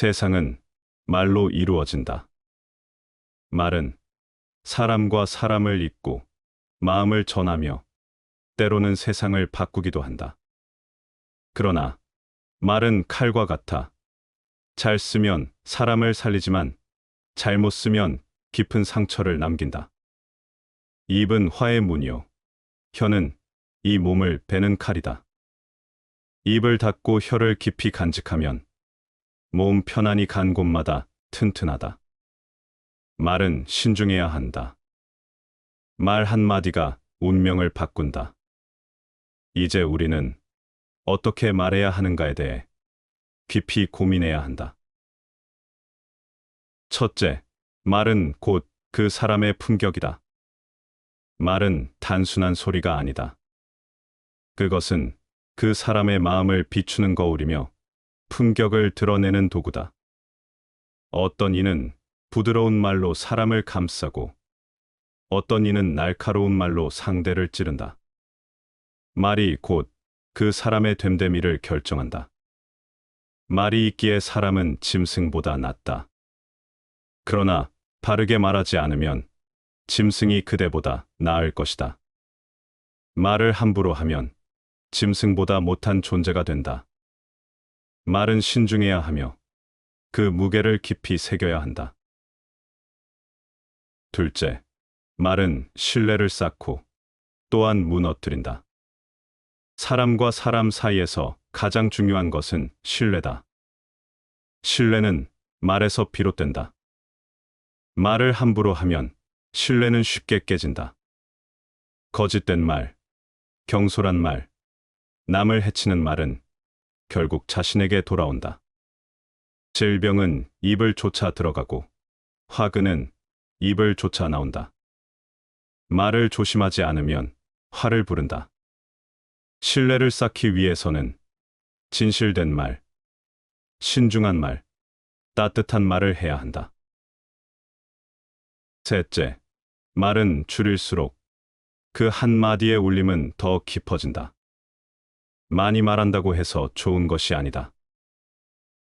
세상은 말로 이루어진다. 말은 사람과 사람을 잇고 마음을 전하며 때로는 세상을 바꾸기도 한다. 그러나 말은 칼과 같아. 잘 쓰면 사람을 살리지만 잘못 쓰면 깊은 상처를 남긴다. 입은 화의 문이요. 혀는 이 몸을 베는 칼이다. 입을 닫고 혀를 깊이 간직하면 몸 편안히 간 곳마다 튼튼하다. 말은 신중해야 한다. 말 한마디가 운명을 바꾼다. 이제 우리는 어떻게 말해야 하는가에 대해 깊이 고민해야 한다. 첫째, 말은 곧 그 사람의 품격이다. 말은 단순한 소리가 아니다. 그것은 그 사람의 마음을 비추는 거울이며 품격을 드러내는 도구다. 어떤 이는 부드러운 말로 사람을 감싸고 어떤 이는 날카로운 말로 상대를 찌른다. 말이 곧 그 사람의 됨됨이를 결정한다. 말이 있기에 사람은 짐승보다 낫다. 그러나 바르게 말하지 않으면 짐승이 그대보다 나을 것이다. 말을 함부로 하면 짐승보다 못한 존재가 된다. 말은 신중해야 하며 그 무게를 깊이 새겨야 한다. 둘째, 말은 신뢰를 쌓고 또한 무너뜨린다. 사람과 사람 사이에서 가장 중요한 것은 신뢰다. 신뢰는 말에서 비롯된다. 말을 함부로 하면 신뢰는 쉽게 깨진다. 거짓된 말, 경솔한 말, 남을 해치는 말은 결국 자신에게 돌아온다. 질병은 입을 쫓아 들어가고 화근은 입을 쫓아 나온다. 말을 조심하지 않으면 화를 부른다. 신뢰를 쌓기 위해서는 진실된 말, 신중한 말, 따뜻한 말을 해야 한다. 셋째, 말은 줄일수록 그 한마디의 울림은 더 깊어진다. 많이 말한다고 해서 좋은 것이 아니다.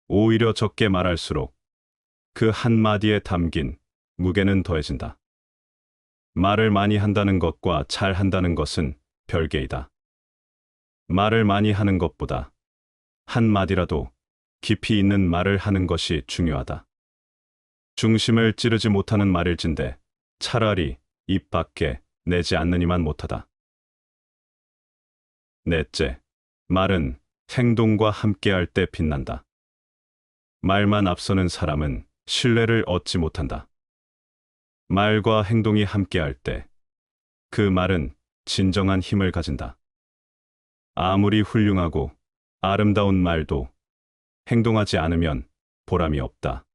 오히려 적게 말할수록 그 한마디에 담긴 무게는 더해진다. 말을 많이 한다는 것과 잘 한다는 것은 별개이다. 말을 많이 하는 것보다 한마디라도 깊이 있는 말을 하는 것이 중요하다. 중심을 찌르지 못하는 말일진데 차라리 입 밖에 내지 않느니만 못하다. 넷째, 말은 행동과 함께할 때 빛난다. 말만 앞서는 사람은 신뢰를 얻지 못한다. 말과 행동이 함께할 때 그 말은 진정한 힘을 가진다. 아무리 훌륭하고 아름다운 말도 행동하지 않으면 보람이 없다.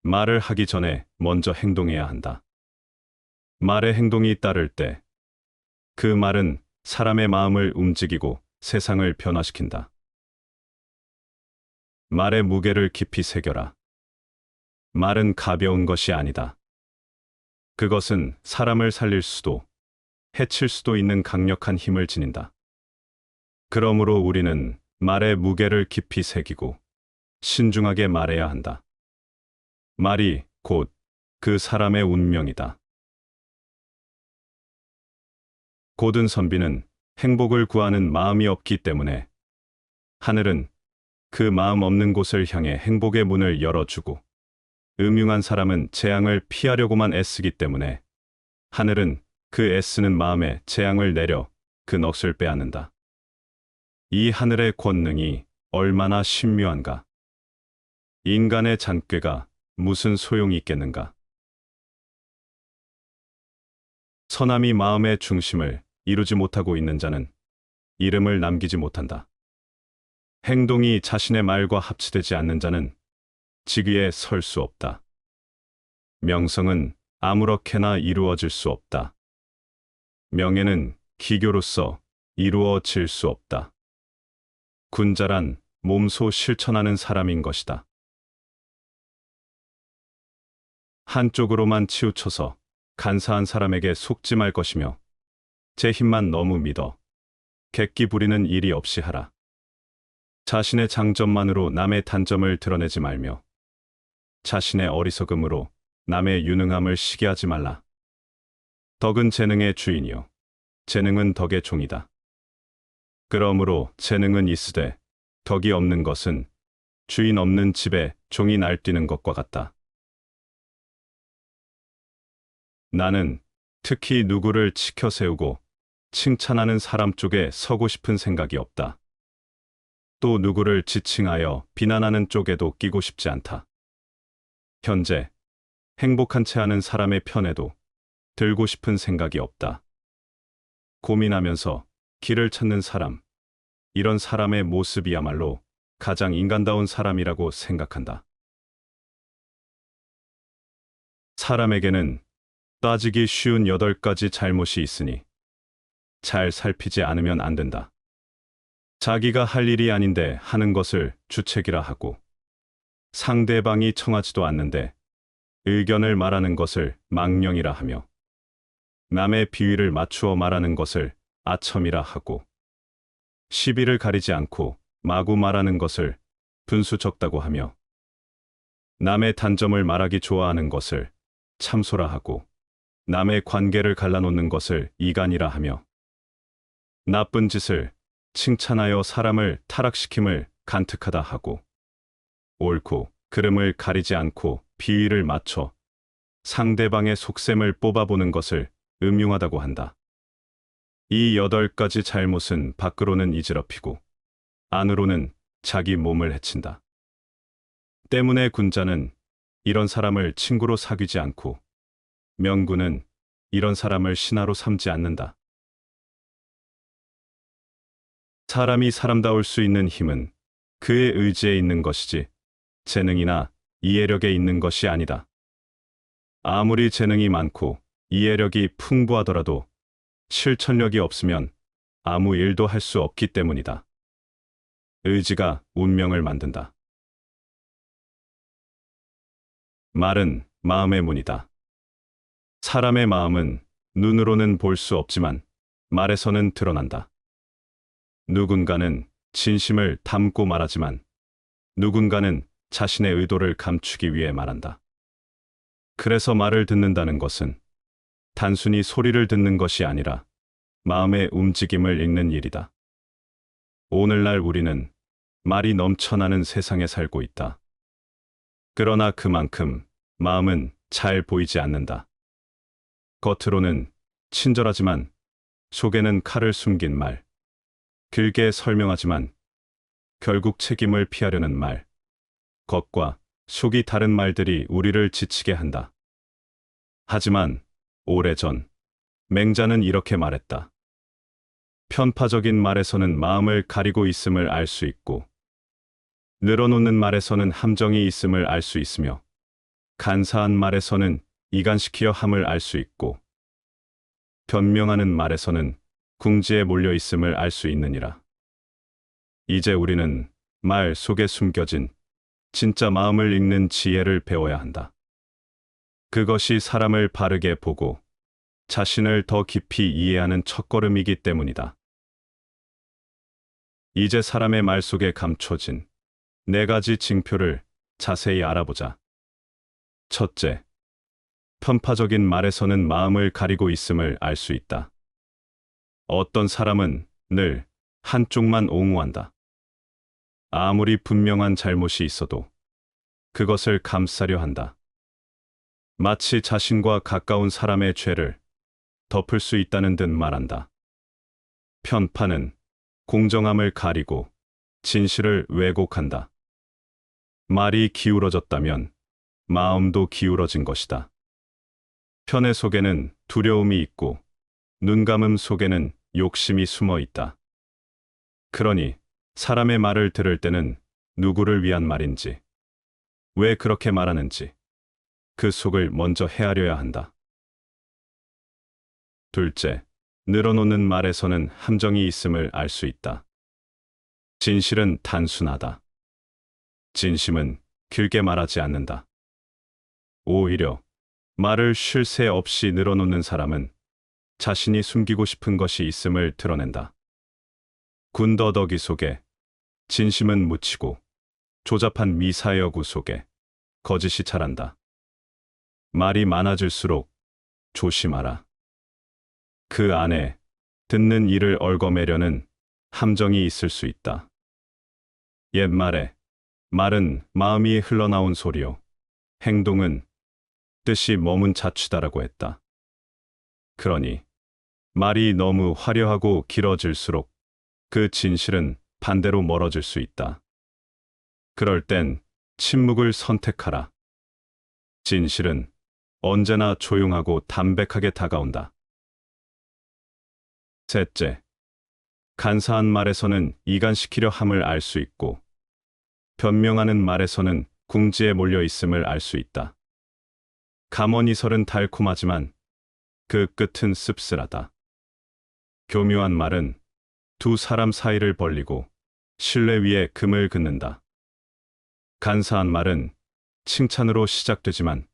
말을 하기 전에 먼저 행동해야 한다. 말의 행동이 따를 때 그 말은 사람의 마음을 움직이고 세상을 변화시킨다. 말의 무게를 깊이 새겨라. 말은 가벼운 것이 아니다. 그것은 사람을 살릴 수도 해칠 수도 있는 강력한 힘을 지닌다. 그러므로 우리는 말의 무게를 깊이 새기고 신중하게 말해야 한다. 말이 곧 그 사람의 운명이다. 고든 선비는 행복을 구하는 마음이 없기 때문에 하늘은 그 마음 없는 곳을 향해 행복의 문을 열어주고 음흉한 사람은 재앙을 피하려고만 애쓰기 때문에 하늘은 그 애쓰는 마음에 재앙을 내려 그 넋을 빼앗는다. 이 하늘의 권능이 얼마나 신묘한가. 인간의 잔꾀가 무슨 소용이 있겠는가. 선함이 마음의 중심을 이루지 못하고 있는 자는 이름을 남기지 못한다. 행동이 자신의 말과 합치되지 않는 자는 직위에 설 수 없다. 명성은 아무렇게나 이루어질 수 없다. 명예는 기교로서 이루어질 수 없다. 군자란 몸소 실천하는 사람인 것이다. 한쪽으로만 치우쳐서 간사한 사람에게 속지 말 것이며 제 힘만 너무 믿어 객기 부리는 일이 없이 하라. 자신의 장점만으로 남의 단점을 드러내지 말며 자신의 어리석음으로 남의 유능함을 시기하지 말라. 덕은 재능의 주인이요 재능은 덕의 종이다. 그러므로 재능은 있으되 덕이 없는 것은 주인 없는 집에 종이 날뛰는 것과 같다. 나는 특히 누구를 치켜 세우고 칭찬하는 사람 쪽에 서고 싶은 생각이 없다. 또 누구를 지칭하여 비난하는 쪽에도 끼고 싶지 않다. 현재 행복한 채 하는 사람의 편에도 들고 싶은 생각이 없다. 고민하면서 길을 찾는 사람, 이런 사람의 모습이야말로 가장 인간다운 사람이라고 생각한다. 사람에게는 따지기 쉬운 8가지 잘못이 있으니 잘 살피지 않으면 안 된다. 자기가 할 일이 아닌데 하는 것을 주책이라 하고 상대방이 청하지도 않는데 의견을 말하는 것을 망령이라 하며 남의 비위를 맞추어 말하는 것을 아첨이라 하고 시비를 가리지 않고 마구 말하는 것을 분수 적다고 하며 남의 단점을 말하기 좋아하는 것을 참소라 하고 남의 관계를 갈라놓는 것을 이간이라 하며 나쁜 짓을 칭찬하여 사람을 타락시킴을 간특하다 하고 옳고 그름을 가리지 않고 비위를 맞춰 상대방의 속셈을 뽑아보는 것을 음흉하다고 한다. 이 8가지 잘못은 밖으로는 이지럽히고 안으로는 자기 몸을 해친다. 때문에 군자는 이런 사람을 친구로 사귀지 않고 명군은 이런 사람을 신하로 삼지 않는다. 사람이 사람다울 수 있는 힘은 그의 의지에 있는 것이지 재능이나 이해력에 있는 것이 아니다. 아무리 재능이 많고 이해력이 풍부하더라도 실천력이 없으면 아무 일도 할 수 없기 때문이다. 의지가 운명을 만든다. 말은 마음의 문이다. 사람의 마음은 눈으로는 볼 수 없지만 말에서는 드러난다. 누군가는 진심을 담고 말하지만 누군가는 자신의 의도를 감추기 위해 말한다. 그래서 말을 듣는다는 것은 단순히 소리를 듣는 것이 아니라 마음의 움직임을 읽는 일이다. 오늘날 우리는 말이 넘쳐나는 세상에 살고 있다. 그러나 그만큼 마음은 잘 보이지 않는다. 겉으로는 친절하지만 속에는 칼을 숨긴 말, 길게 설명하지만 결국 책임을 피하려는 말, 겉과 속이 다른 말들이 우리를 지치게 한다. 하지만 오래전 맹자는 이렇게 말했다. 편파적인 말에서는 마음을 가리고 있음을 알 수 있고 늘어놓는 말에서는 함정이 있음을 알 수 있으며 간사한 말에서는 이간시키려 함을 알 수 있고 변명하는 말에서는 궁지에 몰려 있음을 알 수 있느니라. 이제 우리는 말 속에 숨겨진 진짜 마음을 읽는 지혜를 배워야 한다. 그것이 사람을 바르게 보고 자신을 더 깊이 이해하는 첫걸음이기 때문이다. 이제 사람의 말 속에 감춰진 4가지 징표를 자세히 알아보자. 첫째, 편파적인 말에서는 마음을 가리고 있음을 알 수 있다. 어떤 사람은 늘 한쪽만 옹호한다. 아무리 분명한 잘못이 있어도 그것을 감싸려 한다. 마치 자신과 가까운 사람의 죄를 덮을 수 있다는 듯 말한다. 편파는 공정함을 가리고 진실을 왜곡한다. 말이 기울어졌다면 마음도 기울어진 것이다. 편애 속에는 두려움이 있고 눈감음 속에는 욕심이 숨어 있다. 그러니 사람의 말을 들을 때는 누구를 위한 말인지, 왜 그렇게 말하는지 그 속을 먼저 헤아려야 한다. 둘째, 늘어놓는 말에서는 함정이 있음을 알 수 있다. 진실은 단순하다. 진심은 길게 말하지 않는다. 오히려 말을 쉴 새 없이 늘어놓는 사람은 자신이 숨기고 싶은 것이 있음을 드러낸다. 군더더기 속에 진심은 묻히고 조잡한 미사여구 속에 거짓이 자란다. 말이 많아질수록 조심하라. 그 안에 듣는 이를 얽어매려는 함정이 있을 수 있다. 옛말에 말은 마음이 흘러나온 소리요. 행동은 뜻이 머문 자취다라고 했다. 그러니 말이 너무 화려하고 길어질수록 그 진실은 반대로 멀어질 수 있다. 그럴 땐 침묵을 선택하라. 진실은 언제나 조용하고 담백하게 다가온다. 셋째, 간사한 말에서는 이간시키려 함을 알 수 있고, 변명하는 말에서는 궁지에 몰려 있음을 알 수 있다. 감언이설은 달콤하지만 그 끝은 씁쓸하다. 교묘한 말은 두 사람 사이를 벌리고 신뢰 위에 금을 긋는다. 간사한 말은 칭찬으로 시작되지만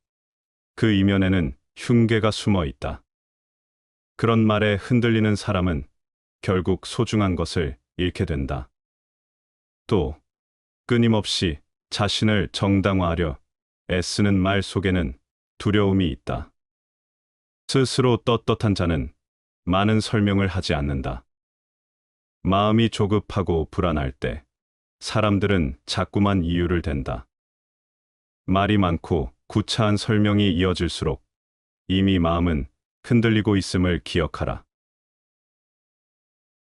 그 이면에는 흉계가 숨어 있다. 그런 말에 흔들리는 사람은 결국 소중한 것을 잃게 된다. 또 끊임없이 자신을 정당화하려 애쓰는 말 속에는 두려움이 있다. 스스로 떳떳한 자는 많은 설명을 하지 않는다. 마음이 조급하고 불안할 때 사람들은 자꾸만 이유를 댄다. 말이 많고 구차한 설명이 이어질수록 이미 마음은 흔들리고 있음을 기억하라.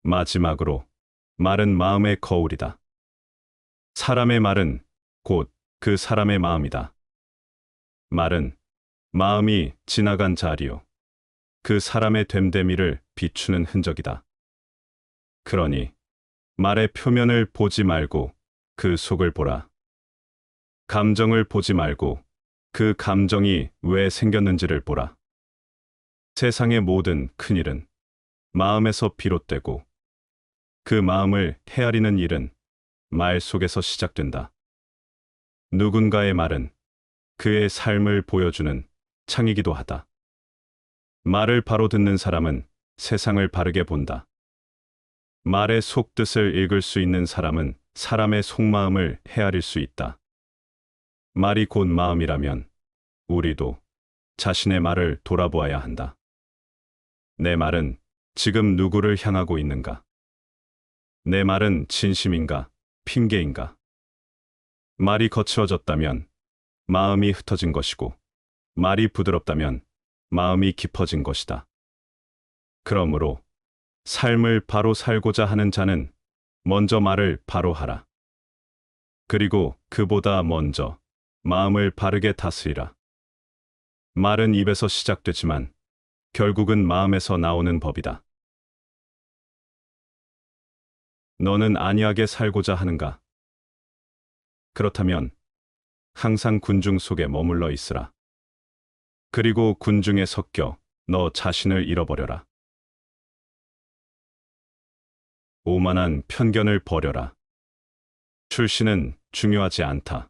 마지막으로, 말은 마음의 거울이다. 사람의 말은 곧 그 사람의 마음이다. 말은 마음이 지나간 자리요. 그 사람의 됨됨이를 비추는 흔적이다. 그러니 말의 표면을 보지 말고 그 속을 보라. 감정을 보지 말고 그 감정이 왜 생겼는지를 보라. 세상의 모든 큰일은 마음에서 비롯되고 그 마음을 헤아리는 일은 말 속에서 시작된다. 누군가의 말은 그의 삶을 보여주는 창이기도 하다. 말을 바로 듣는 사람은 세상을 바르게 본다. 말의 속뜻을 읽을 수 있는 사람은 사람의 속마음을 헤아릴 수 있다. 말이 곧 마음이라면 우리도 자신의 말을 돌아보아야 한다. 내 말은 지금 누구를 향하고 있는가? 내 말은 진심인가, 핑계인가? 말이 거칠어졌다면 마음이 흩어진 것이고, 말이 부드럽다면 마음이 깊어진 것이다. 그러므로 삶을 바로 살고자 하는 자는 먼저 말을 바로 하라. 그리고 그보다 먼저 마음을 바르게 다스리라. 말은 입에서 시작되지만 결국은 마음에서 나오는 법이다. 너는 안이하게 살고자 하는가? 그렇다면 항상 군중 속에 머물러 있으라. 그리고 군중에 섞여 너 자신을 잃어버려라. 오만한 편견을 버려라. 출신은 중요하지 않다.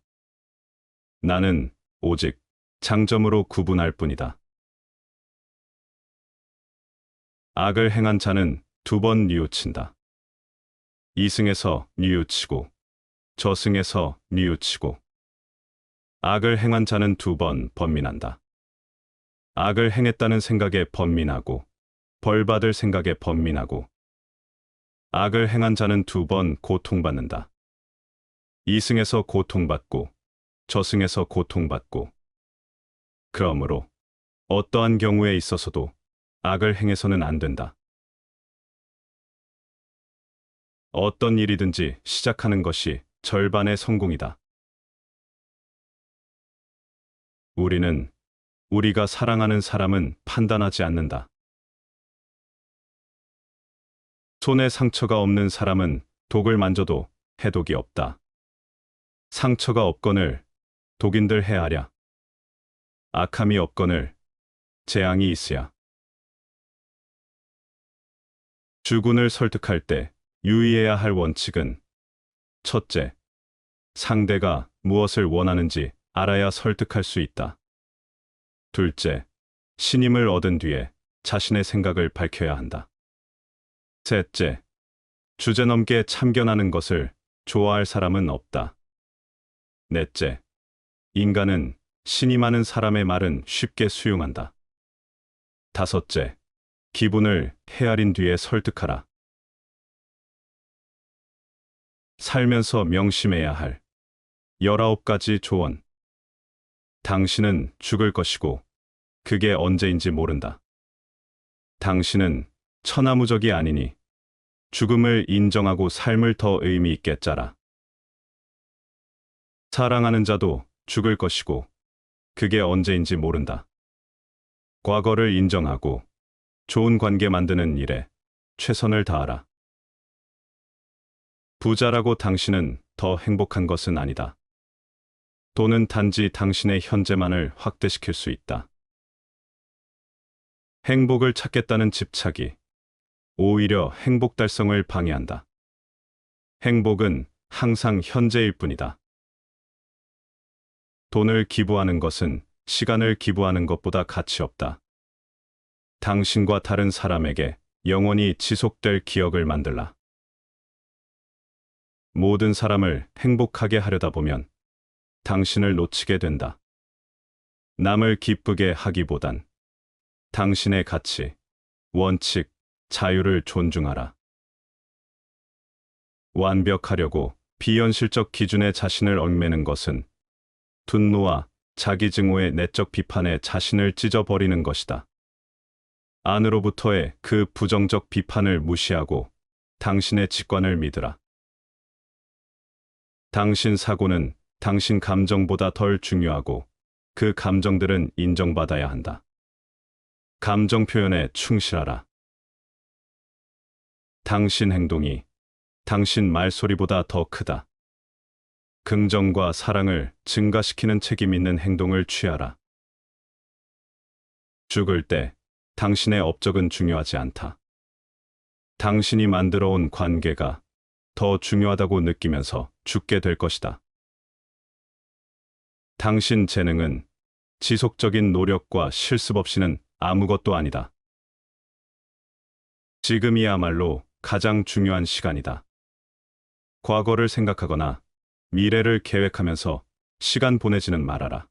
나는 오직 장점으로 구분할 뿐이다. 악을 행한 자는 두 번 뉘우친다. 이승에서 뉘우치고 저승에서 뉘우치고 악을 행한 자는 두 번 번민한다. 악을 행했다는 생각에 번민하고 벌받을 생각에 번민하고 악을 행한 자는 두 번 고통받는다. 이승에서 고통받고 저승에서 고통받고 그러므로 어떠한 경우에 있어서도 악을 행해서는 안 된다. 어떤 일이든지 시작하는 것이 절반의 성공이다. 우리는 우리가 사랑하는 사람은 판단하지 않는다. 손에 상처가 없는 사람은 독을 만져도 해독이 없다. 상처가 없거늘 독인들 헤아랴. 악함이 없거늘 재앙이 있으야. 주군을 설득할 때 유의해야 할 원칙은 첫째, 상대가 무엇을 원하는지 알아야 설득할 수 있다. 둘째, 신임을 얻은 뒤에 자신의 생각을 밝혀야 한다. 셋째, 주제넘게 참견하는 것을 좋아할 사람은 없다. 넷째, 인간은 신이 많은 사람의 말은 쉽게 수용한다. 다섯째, 기분을 헤아린 뒤에 설득하라. 살면서 명심해야 할 19가지 조언. 당신은 죽을 것이고 그게 언제인지 모른다. 당신은 천하무적이 아니니 죽음을 인정하고 삶을 더 의미 있게 짜라. 사랑하는 자도 죽을 것이고 그게 언제인지 모른다. 과거를 인정하고 좋은 관계 만드는 일에 최선을 다하라. 부자라고 당신은 더 행복한 것은 아니다. 돈은 단지 당신의 현재만을 확대시킬 수 있다. 행복을 찾겠다는 집착이 오히려 행복 달성을 방해한다. 행복은 항상 현재일 뿐이다. 돈을 기부하는 것은 시간을 기부하는 것보다 가치 없다. 당신과 다른 사람에게 영원히 지속될 기억을 만들라. 모든 사람을 행복하게 하려다 보면 당신을 놓치게 된다. 남을 기쁘게 하기보단 당신의 가치, 원칙, 자유를 존중하라. 완벽하려고 비현실적 기준에 자신을 얽매는 것은 분노와 자기 증오의 내적 비판에 자신을 찢어버리는 것이다. 안으로부터의 그 부정적 비판을 무시하고 당신의 직관을 믿으라. 당신 사고는 당신 감정보다 덜 중요하고 그 감정들은 인정받아야 한다. 감정 표현에 충실하라. 당신 행동이 당신 말소리보다 더 크다. 긍정과 사랑을 증가시키는 책임 있는 행동을 취하라. 죽을 때 당신의 업적은 중요하지 않다. 당신이 만들어 온 관계가 더 중요하다고 느끼면서 죽게 될 것이다. 당신 재능은 지속적인 노력과 실습 없이는 아무것도 아니다. 지금이야말로 가장 중요한 시간이다. 과거를 생각하거나 미래를 계획하면서 시간 보내지는 말아라.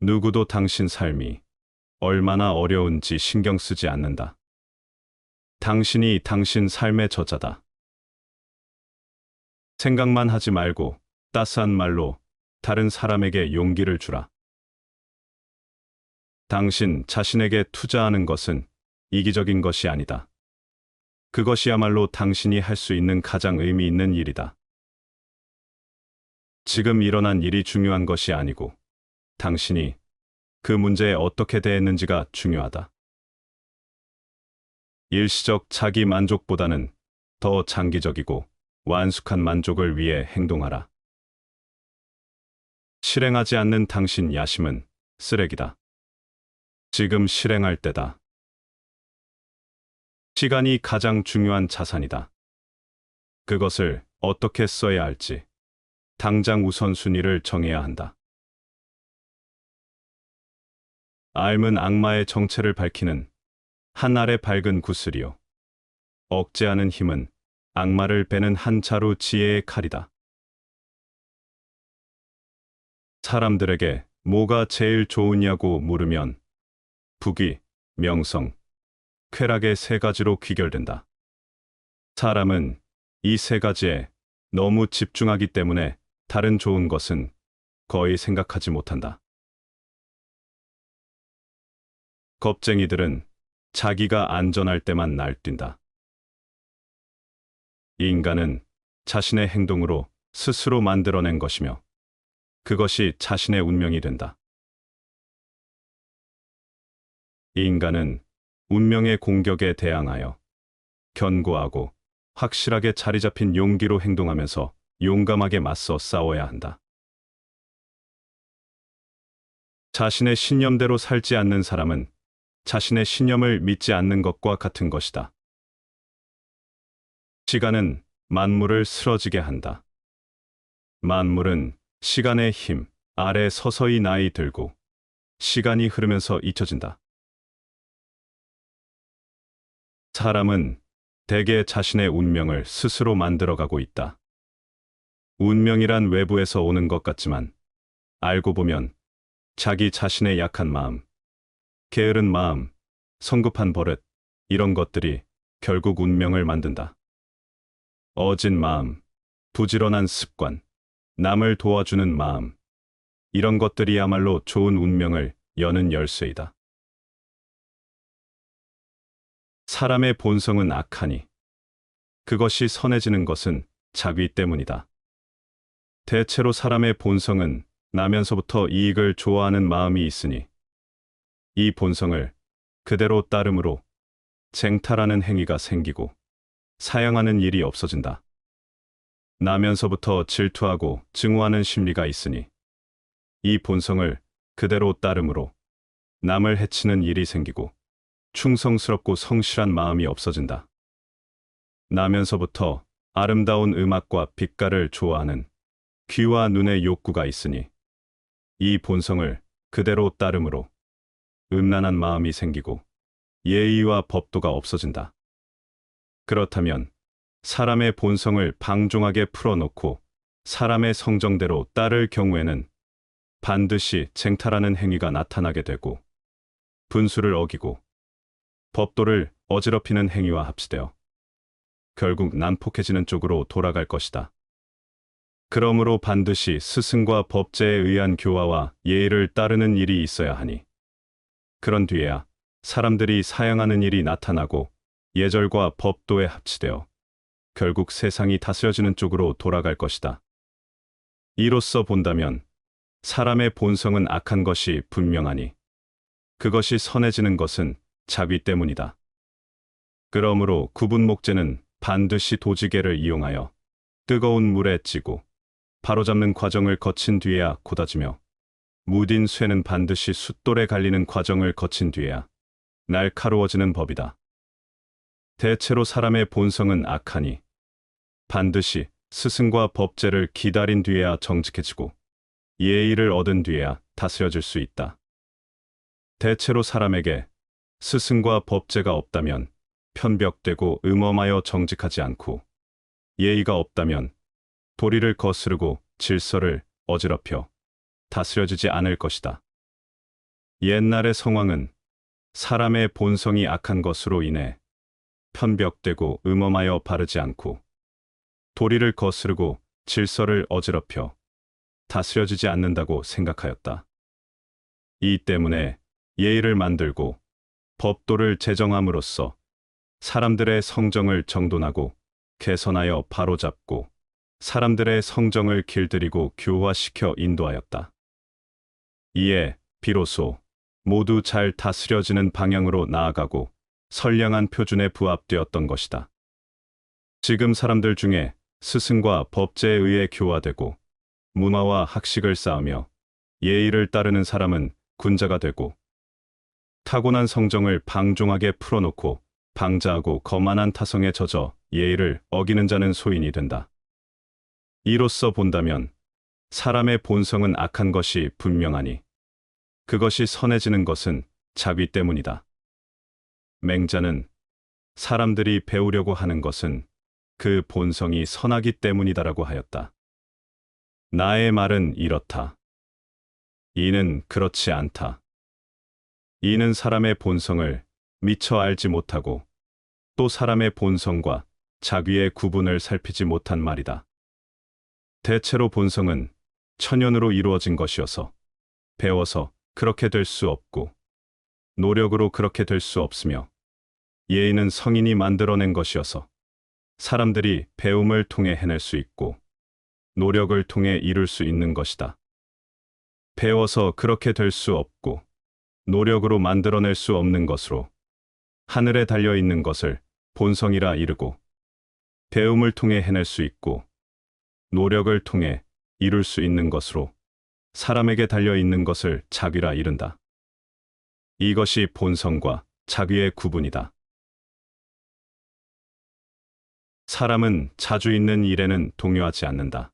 누구도 당신 삶이 얼마나 어려운지 신경 쓰지 않는다. 당신이 당신 삶의 저자다. 생각만 하지 말고 따스한 말로 다른 사람에게 용기를 주라. 당신 자신에게 투자하는 것은 이기적인 것이 아니다. 그것이야말로 당신이 할 수 있는 가장 의미 있는 일이다. 지금 일어난 일이 중요한 것이 아니고 당신이 그 문제에 어떻게 대했는지가 중요하다. 일시적 자기 만족보다는 더 장기적이고 완숙한 만족을 위해 행동하라. 실행하지 않는 당신 야심은 쓰레기다. 지금 실행할 때다. 시간이 가장 중요한 자산이다. 그것을 어떻게 써야 할지 당장 우선순위를 정해야 한다. 알은 악마의 정체를 밝히는 한 알의 밝은 구슬이요. 억제하는 힘은 악마를 베는 한 자루 지혜의 칼이다. 사람들에게 뭐가 제일 좋으냐고 물으면 부귀, 명성, 쾌락의 세 가지로 귀결된다. 사람은 이 세 가지에 너무 집중하기 때문에 다른 좋은 것은 거의 생각하지 못한다. 겁쟁이들은 자기가 안전할 때만 날뛴다. 인간은 자신의 행동으로 스스로 만들어낸 것이며 그것이 자신의 운명이 된다. 인간은 운명의 공격에 대항하여 견고하고 확실하게 자리 잡힌 용기로 행동하면서 용감하게 맞서 싸워야 한다. 자신의 신념대로 살지 않는 사람은 자신의 신념을 믿지 않는 것과 같은 것이다. 시간은 만물을 쓰러지게 한다. 만물은 시간의 힘 아래 서서히 나이 들고 시간이 흐르면서 잊혀진다. 사람은 대개 자신의 운명을 스스로 만들어가고 있다. 운명이란 외부에서 오는 것 같지만 알고 보면 자기 자신의 약한 마음, 게으른 마음, 성급한 버릇, 이런 것들이 결국 운명을 만든다. 어진 마음, 부지런한 습관, 남을 도와주는 마음, 이런 것들이야말로 좋은 운명을 여는 열쇠이다. 사람의 본성은 악하니 그것이 선해지는 것은 자귀 때문이다. 대체로 사람의 본성은 나면서부터 이익을 좋아하는 마음이 있으니 이 본성을 그대로 따름으로 쟁탈하는 행위가 생기고 사양하는 일이 없어진다. 나면서부터 질투하고 증오하는 심리가 있으니 이 본성을 그대로 따름으로 남을 해치는 일이 생기고 충성스럽고 성실한 마음이 없어진다. 나면서부터 아름다운 음악과 빛깔을 좋아하는 귀와 눈의 욕구가 있으니 이 본성을 그대로 따름으로 음란한 마음이 생기고 예의와 법도가 없어진다. 그렇다면 사람의 본성을 방종하게 풀어놓고 사람의 성정대로 따를 경우에는 반드시 쟁탈하는 행위가 나타나게 되고 분수를 어기고 법도를 어지럽히는 행위와 합치되어 결국 난폭해지는 쪽으로 돌아갈 것이다. 그러므로 반드시 스승과 법제에 의한 교화와 예의를 따르는 일이 있어야 하니 그런 뒤에야 사람들이 사양하는 일이 나타나고 예절과 법도에 합치되어 결국 세상이 다스려지는 쪽으로 돌아갈 것이다. 이로써 본다면 사람의 본성은 악한 것이 분명하니 그것이 선해지는 것은 자귀 때문이다. 그러므로 구분 목재는 반드시 도지개를 이용하여 뜨거운 물에 찌고 바로잡는 과정을 거친 뒤에야 곧아지며 무딘 쇠는 반드시 숫돌에 갈리는 과정을 거친 뒤에야 날카로워지는 법이다. 대체로 사람의 본성은 악하니 반드시 스승과 법제를 기다린 뒤에야 정직해지고 예의를 얻은 뒤에야 다스려질 수 있다. 대체로 사람에게 스승과 법제가 없다면 편벽되고 음험하여 정직하지 않고 예의가 없다면 도리를 거스르고 질서를 어지럽혀 다스려지지 않을 것이다. 옛날의 성왕은 사람의 본성이 악한 것으로 인해 편벽되고 음험하여 바르지 않고 도리를 거스르고 질서를 어지럽혀 다스려지지 않는다고 생각하였다. 이 때문에 예의를 만들고 법도를 제정함으로써 사람들의 성정을 정돈하고 개선하여 바로잡고 사람들의 성정을 길들이고 교화시켜 인도하였다. 이에 비로소 모두 잘 다스려지는 방향으로 나아가고 선량한 표준에 부합되었던 것이다. 지금 사람들 중에 스승과 법제에 의해 교화되고 문화와 학식을 쌓으며 예의를 따르는 사람은 군자가 되고 타고난 성정을 방종하게 풀어놓고 방자하고 거만한 타성에 젖어 예의를 어기는 자는 소인이 된다. 이로써 본다면 사람의 본성은 악한 것이 분명하니 그것이 선해지는 것은 자귀 때문이다. 맹자는 사람들이 배우려고 하는 것은 그 본성이 선하기 때문이다라고 하였다. 나의 말은 이렇다. 이는 그렇지 않다. 이는 사람의 본성을 미처 알지 못하고 또 사람의 본성과 자귀의 구분을 살피지 못한 말이다. 대체로 본성은 천연으로 이루어진 것이어서 배워서 그렇게 될 수 없고 노력으로 그렇게 될 수 없으며 예의는 성인이 만들어낸 것이어서 사람들이 배움을 통해 해낼 수 있고 노력을 통해 이룰 수 있는 것이다. 배워서 그렇게 될 수 없고 노력으로 만들어낼 수 없는 것으로 하늘에 달려 있는 것을 본성이라 이르고 배움을 통해 해낼 수 있고 노력을 통해 이룰 수 있는 것으로 사람에게 달려 있는 것을 자귀라 이른다. 이것이 본성과 자귀의 구분이다. 사람은 자주 있는 일에는 동요하지 않는다.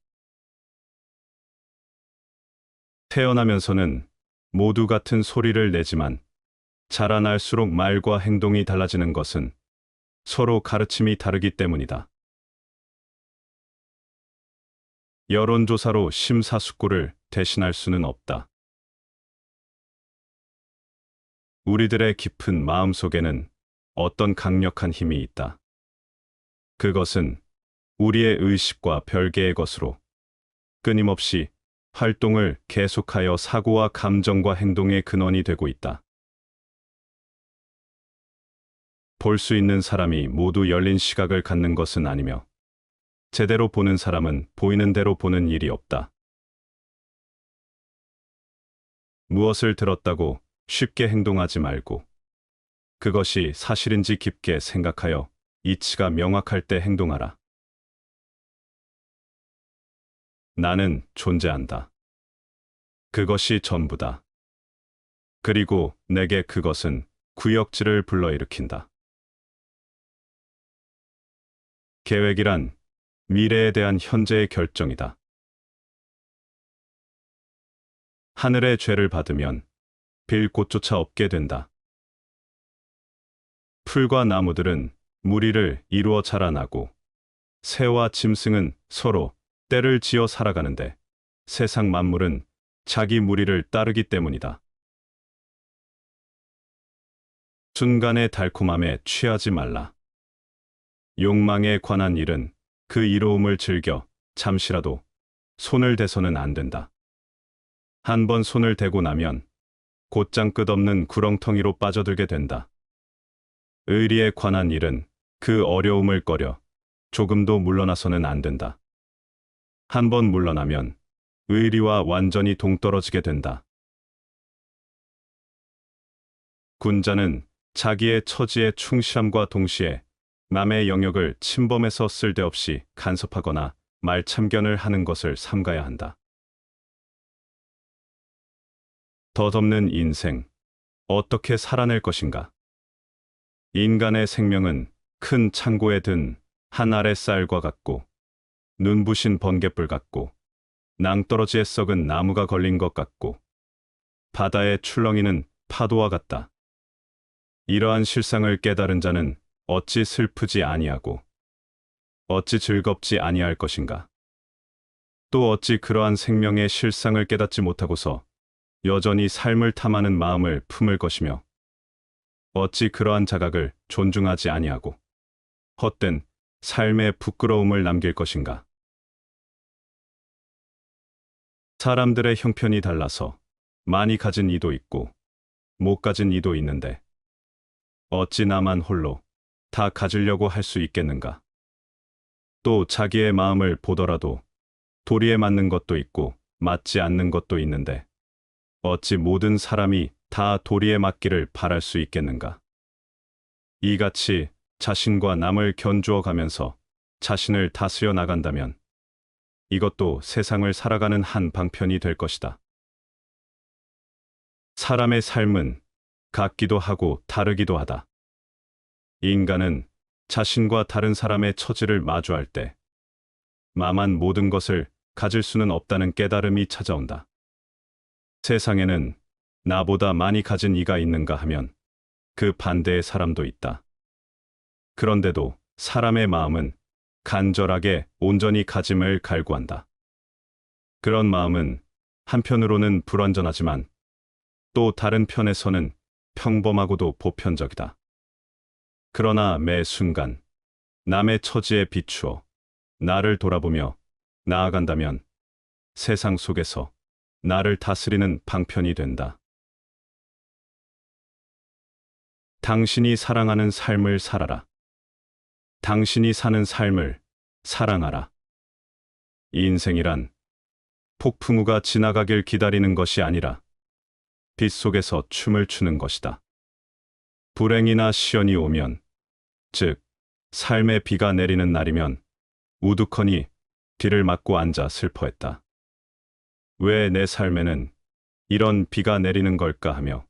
태어나면서는 모두 같은 소리를 내지만 자라날수록 말과 행동이 달라지는 것은 서로 가르침이 다르기 때문이다. 여론조사로 심사숙고를 대신할 수는 없다. 우리들의 깊은 마음속에는 어떤 강력한 힘이 있다. 그것은 우리의 의식과 별개의 것으로 끊임없이 활동을 계속하여 사고와 감정과 행동의 근원이 되고 있다. 볼 수 있는 사람이 모두 열린 시각을 갖는 것은 아니며 제대로 보는 사람은 보이는 대로 보는 일이 없다. 무엇을 들었다고 쉽게 행동하지 말고 그것이 사실인지 깊게 생각하여 이치가 명확할 때 행동하라. 나는 존재한다. 그것이 전부다. 그리고 내게 그것은 구역질을 불러일으킨다. 계획이란 미래에 대한 현재의 결정이다. 하늘의 죄를 받으면 빌 곳조차 없게 된다. 풀과 나무들은 무리를 이루어 자라나고 새와 짐승은 서로 때를 지어 살아가는데 세상 만물은 자기 무리를 따르기 때문이다. 순간의 달콤함에 취하지 말라. 욕망에 관한 일은 그 이로움을 즐겨 잠시라도 손을 대서는 안 된다. 한 번 손을 대고 나면 곧장 끝없는 구렁텅이로 빠져들게 된다. 의리에 관한 일은 그 어려움을 꺼려 조금도 물러나서는 안 된다. 한 번 물러나면 의리와 완전히 동떨어지게 된다. 군자는 자기의 처지에 충실함과 동시에 남의 영역을 침범해서 쓸데없이 간섭하거나 말참견을 하는 것을 삼가야 한다. 덧없는 인생, 어떻게 살아낼 것인가? 인간의 생명은 큰 창고에 든 한 알의 쌀과 같고 눈부신 번갯불 같고 낭떠러지에 썩은 나무가 걸린 것 같고 바다에 출렁이는 파도와 같다. 이러한 실상을 깨달은 자는 어찌 슬프지 아니하고 어찌 즐겁지 아니할 것인가? 또 어찌 그러한 생명의 실상을 깨닫지 못하고서 여전히 삶을 탐하는 마음을 품을 것이며 어찌 그러한 자각을 존중하지 아니하고 헛된 삶의 부끄러움을 남길 것인가? 사람들의 형편이 달라서 많이 가진 이도 있고 못 가진 이도 있는데 어찌 나만 홀로 다 가지려고 할 수 있겠는가? 또 자기의 마음을 보더라도 도리에 맞는 것도 있고 맞지 않는 것도 있는데 어찌 모든 사람이 다 도리에 맞기를 바랄 수 있겠는가? 이같이 자신과 남을 견주어 가면서 자신을 다스려 나간다면 이것도 세상을 살아가는 한 방편이 될 것이다. 사람의 삶은 같기도 하고 다르기도 하다. 인간은 자신과 다른 사람의 처지를 마주할 때 마만 모든 것을 가질 수는 없다는 깨달음이 찾아온다. 세상에는 나보다 많이 가진 이가 있는가 하면 그 반대의 사람도 있다. 그런데도 사람의 마음은 간절하게 온전히 가짐을 갈구한다. 그런 마음은 한편으로는 불완전하지만 또 다른 편에서는 평범하고도 보편적이다. 그러나 매 순간 남의 처지에 비추어 나를 돌아보며 나아간다면 세상 속에서 나를 다스리는 방편이 된다. 당신이 사랑하는 삶을 살아라. 당신이 사는 삶을 사랑하라. 인생이란 폭풍우가 지나가길 기다리는 것이 아니라 빛 속에서 춤을 추는 것이다. 불행이나 시련이 오면, 즉 삶의 비가 내리는 날이면 우두커니 뒤를 맞고 앉아 슬퍼했다. 왜 내 삶에는 이런 비가 내리는 걸까 하며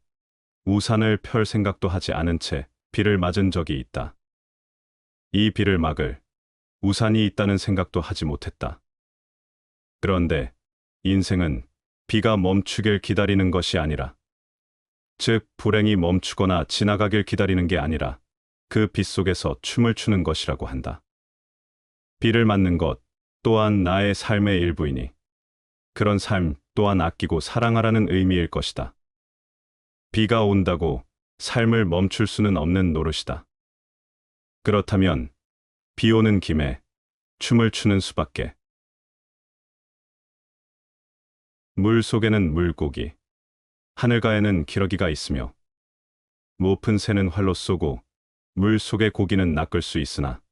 우산을 펼 생각도 하지 않은 채 비를 맞은 적이 있다. 이 비를 막을 우산이 있다는 생각도 하지 못했다. 그런데 인생은 비가 멈추길 기다리는 것이 아니라, 즉 불행이 멈추거나 지나가길 기다리는 게 아니라 그 빛 속에서 춤을 추는 것이라고 한다. 비를 맞는 것 또한 나의 삶의 일부이니 그런 삶 또한 아끼고 사랑하라는 의미일 것이다. 비가 온다고 삶을 멈출 수는 없는 노릇이다. 그렇다면 비 오는 김에 춤을 추는 수밖에. 물 속에는 물고기, 하늘가에는 기러기가 있으며 높은 새는 활로 쏘고 물 속의 고기는 낚을 수 있으나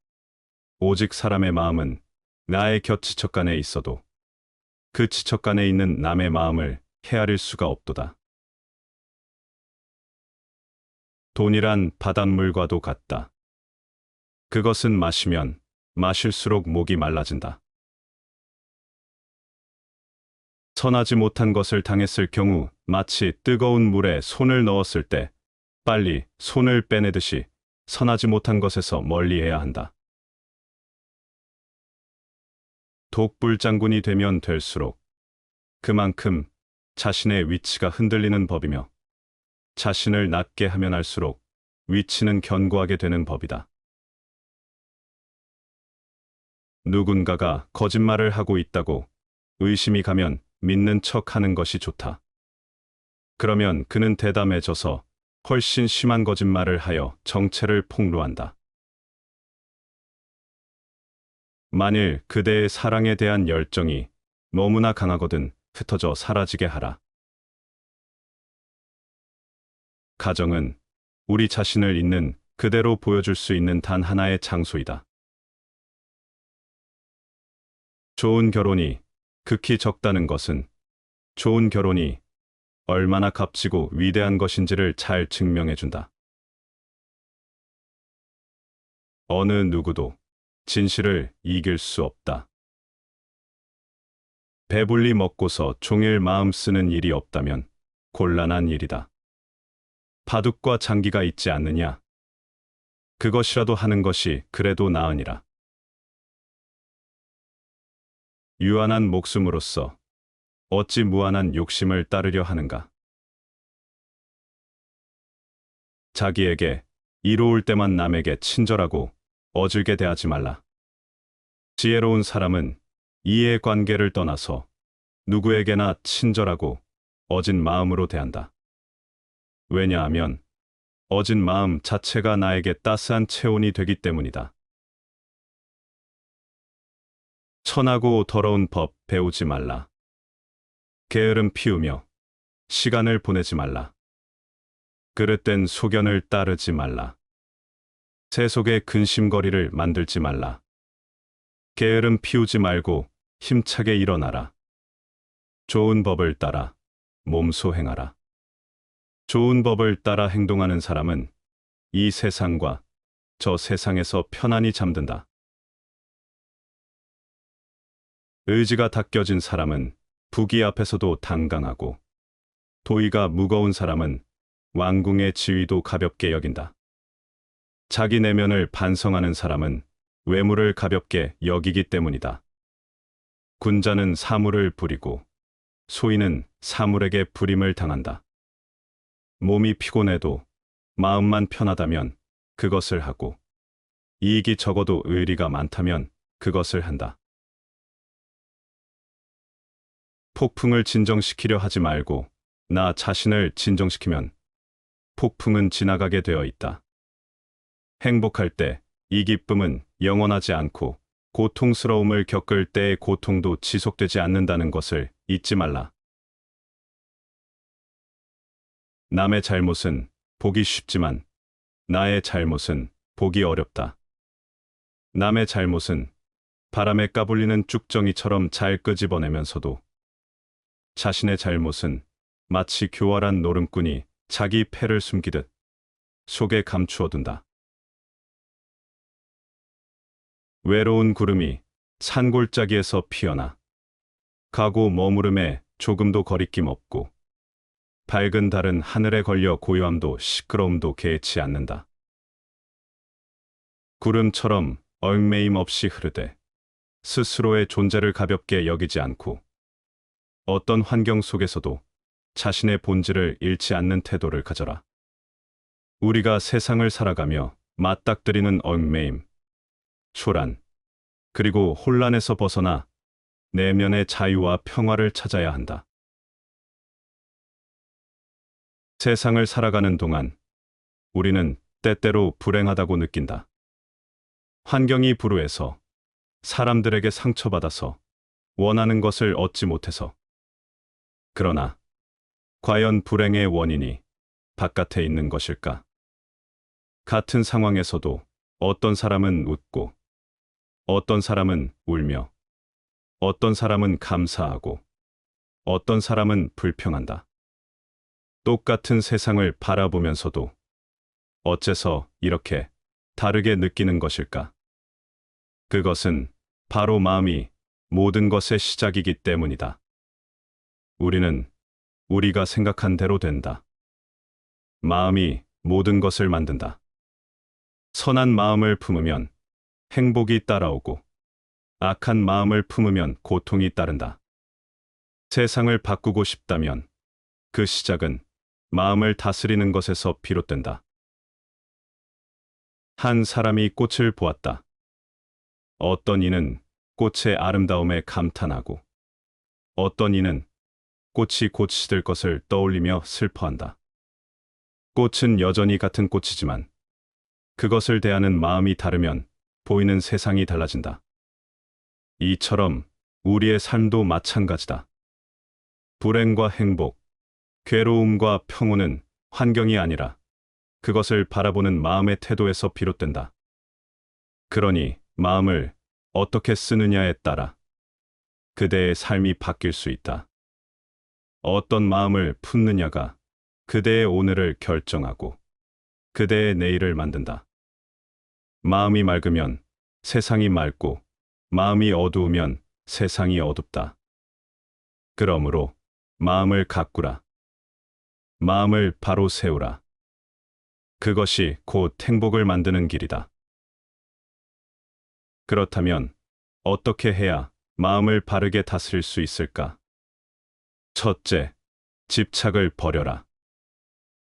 오직 사람의 마음은 나의 곁 지척간에 있어도 그 지척간에 있는 남의 마음을 헤아릴 수가 없도다. 돈이란 바닷물과도 같다. 그것은 마시면 마실수록 목이 말라진다. 선하지 못한 것을 당했을 경우 마치 뜨거운 물에 손을 넣었을 때 빨리 손을 빼내듯이 선하지 못한 것에서 멀리해야 한다. 독불장군이 되면 될수록 그만큼 자신의 위치가 흔들리는 법이며 자신을 낮게 하면 할수록 위치는 견고하게 되는 법이다. 누군가가 거짓말을 하고 있다고 의심이 가면 믿는 척 하는 것이 좋다. 그러면 그는 대담해져서 훨씬 심한 거짓말을 하여 정체를 폭로한다. 만일 그대의 사랑에 대한 열정이 너무나 강하거든 흩어져 사라지게 하라. 가정은 우리 자신을 있는 그대로 보여줄 수 있는 단 하나의 장소이다. 좋은 결혼이 극히 적다는 것은 좋은 결혼이 얼마나 값지고 위대한 것인지를 잘 증명해준다. 어느 누구도 진실을 이길 수 없다. 배불리 먹고서 종일 마음 쓰는 일이 없다면 곤란한 일이다. 바둑과 장기가 있지 않느냐? 그것이라도 하는 것이 그래도 나으니라. 유한한 목숨으로서 어찌 무한한 욕심을 따르려 하는가? 자기에게 이로울 때만 남에게 친절하고 어질게 대하지 말라. 지혜로운 사람은 이해관계를 떠나서 누구에게나 친절하고 어진 마음으로 대한다. 왜냐하면 어진 마음 자체가 나에게 따스한 체온이 되기 때문이다. 천하고 더러운 법 배우지 말라. 게으름 피우며 시간을 보내지 말라. 그릇된 소견을 따르지 말라. 새 속에 근심거리를 만들지 말라. 게으름 피우지 말고 힘차게 일어나라. 좋은 법을 따라 몸소 행하라. 좋은 법을 따라 행동하는 사람은 이 세상과 저 세상에서 편안히 잠든다. 의지가 닦여진 사람은 부귀 앞에서도 당강하고 도의가 무거운 사람은 왕궁의 지위도 가볍게 여긴다. 자기 내면을 반성하는 사람은 외모를 가볍게 여기기 때문이다. 군자는 사물을 부리고 소인은 사물에게 부림을 당한다. 몸이 피곤해도 마음만 편하다면 그것을 하고 이익이 적어도 의리가 많다면 그것을 한다. 폭풍을 진정시키려 하지 말고 나 자신을 진정시키면 폭풍은 지나가게 되어 있다. 행복할 때 이 기쁨은 영원하지 않고 고통스러움을 겪을 때의 고통도 지속되지 않는다는 것을 잊지 말라. 남의 잘못은 보기 쉽지만 나의 잘못은 보기 어렵다. 남의 잘못은 바람에 까불리는 쭉정이처럼 잘 끄집어내면서도 자신의 잘못은 마치 교활한 노름꾼이 자기 패를 숨기듯 속에 감추어둔다. 외로운 구름이 산골짜기에서 피어나 가고 머무름에 조금도 거리낌 없고 밝은 달은 하늘에 걸려 고요함도 시끄러움도 개의치 않는다. 구름처럼 얽매임 없이 흐르되 스스로의 존재를 가볍게 여기지 않고 어떤 환경 속에서도 자신의 본질을 잃지 않는 태도를 가져라. 우리가 세상을 살아가며 맞닥뜨리는 얽매임, 초란, 그리고 혼란에서 벗어나 내면의 자유와 평화를 찾아야 한다. 세상을 살아가는 동안 우리는 때때로 불행하다고 느낀다. 환경이 불우해서, 사람들에게 상처받아서, 원하는 것을 얻지 못해서. 그러나 과연 불행의 원인이 바깥에 있는 것일까? 같은 상황에서도 어떤 사람은 웃고, 어떤 사람은 울며, 어떤 사람은 감사하고, 어떤 사람은 불평한다. 똑같은 세상을 바라보면서도 어째서 이렇게 다르게 느끼는 것일까? 그것은 바로 마음이 모든 것의 시작이기 때문이다. 우리는 우리가 생각한 대로 된다. 마음이 모든 것을 만든다. 선한 마음을 품으면 행복이 따라오고, 악한 마음을 품으면 고통이 따른다. 세상을 바꾸고 싶다면 그 시작은 마음을 다스리는 것에서 비롯된다. 한 사람이 꽃을 보았다. 어떤 이는 꽃의 아름다움에 감탄하고, 어떤 이는 꽃이 곧 시들 것을 떠올리며 슬퍼한다. 꽃은 여전히 같은 꽃이지만 그것을 대하는 마음이 다르면 보이는 세상이 달라진다. 이처럼 우리의 삶도 마찬가지다. 불행과 행복, 괴로움과 평온은 환경이 아니라 그것을 바라보는 마음의 태도에서 비롯된다. 그러니 마음을 어떻게 쓰느냐에 따라 그대의 삶이 바뀔 수 있다. 어떤 마음을 품느냐가 그대의 오늘을 결정하고 그대의 내일을 만든다. 마음이 맑으면 세상이 맑고, 마음이 어두우면 세상이 어둡다. 그러므로 마음을 가꾸라. 마음을 바로 세우라. 그것이 곧 행복을 만드는 길이다. 그렇다면 어떻게 해야 마음을 바르게 다스릴 수 있을까? 첫째, 집착을 버려라.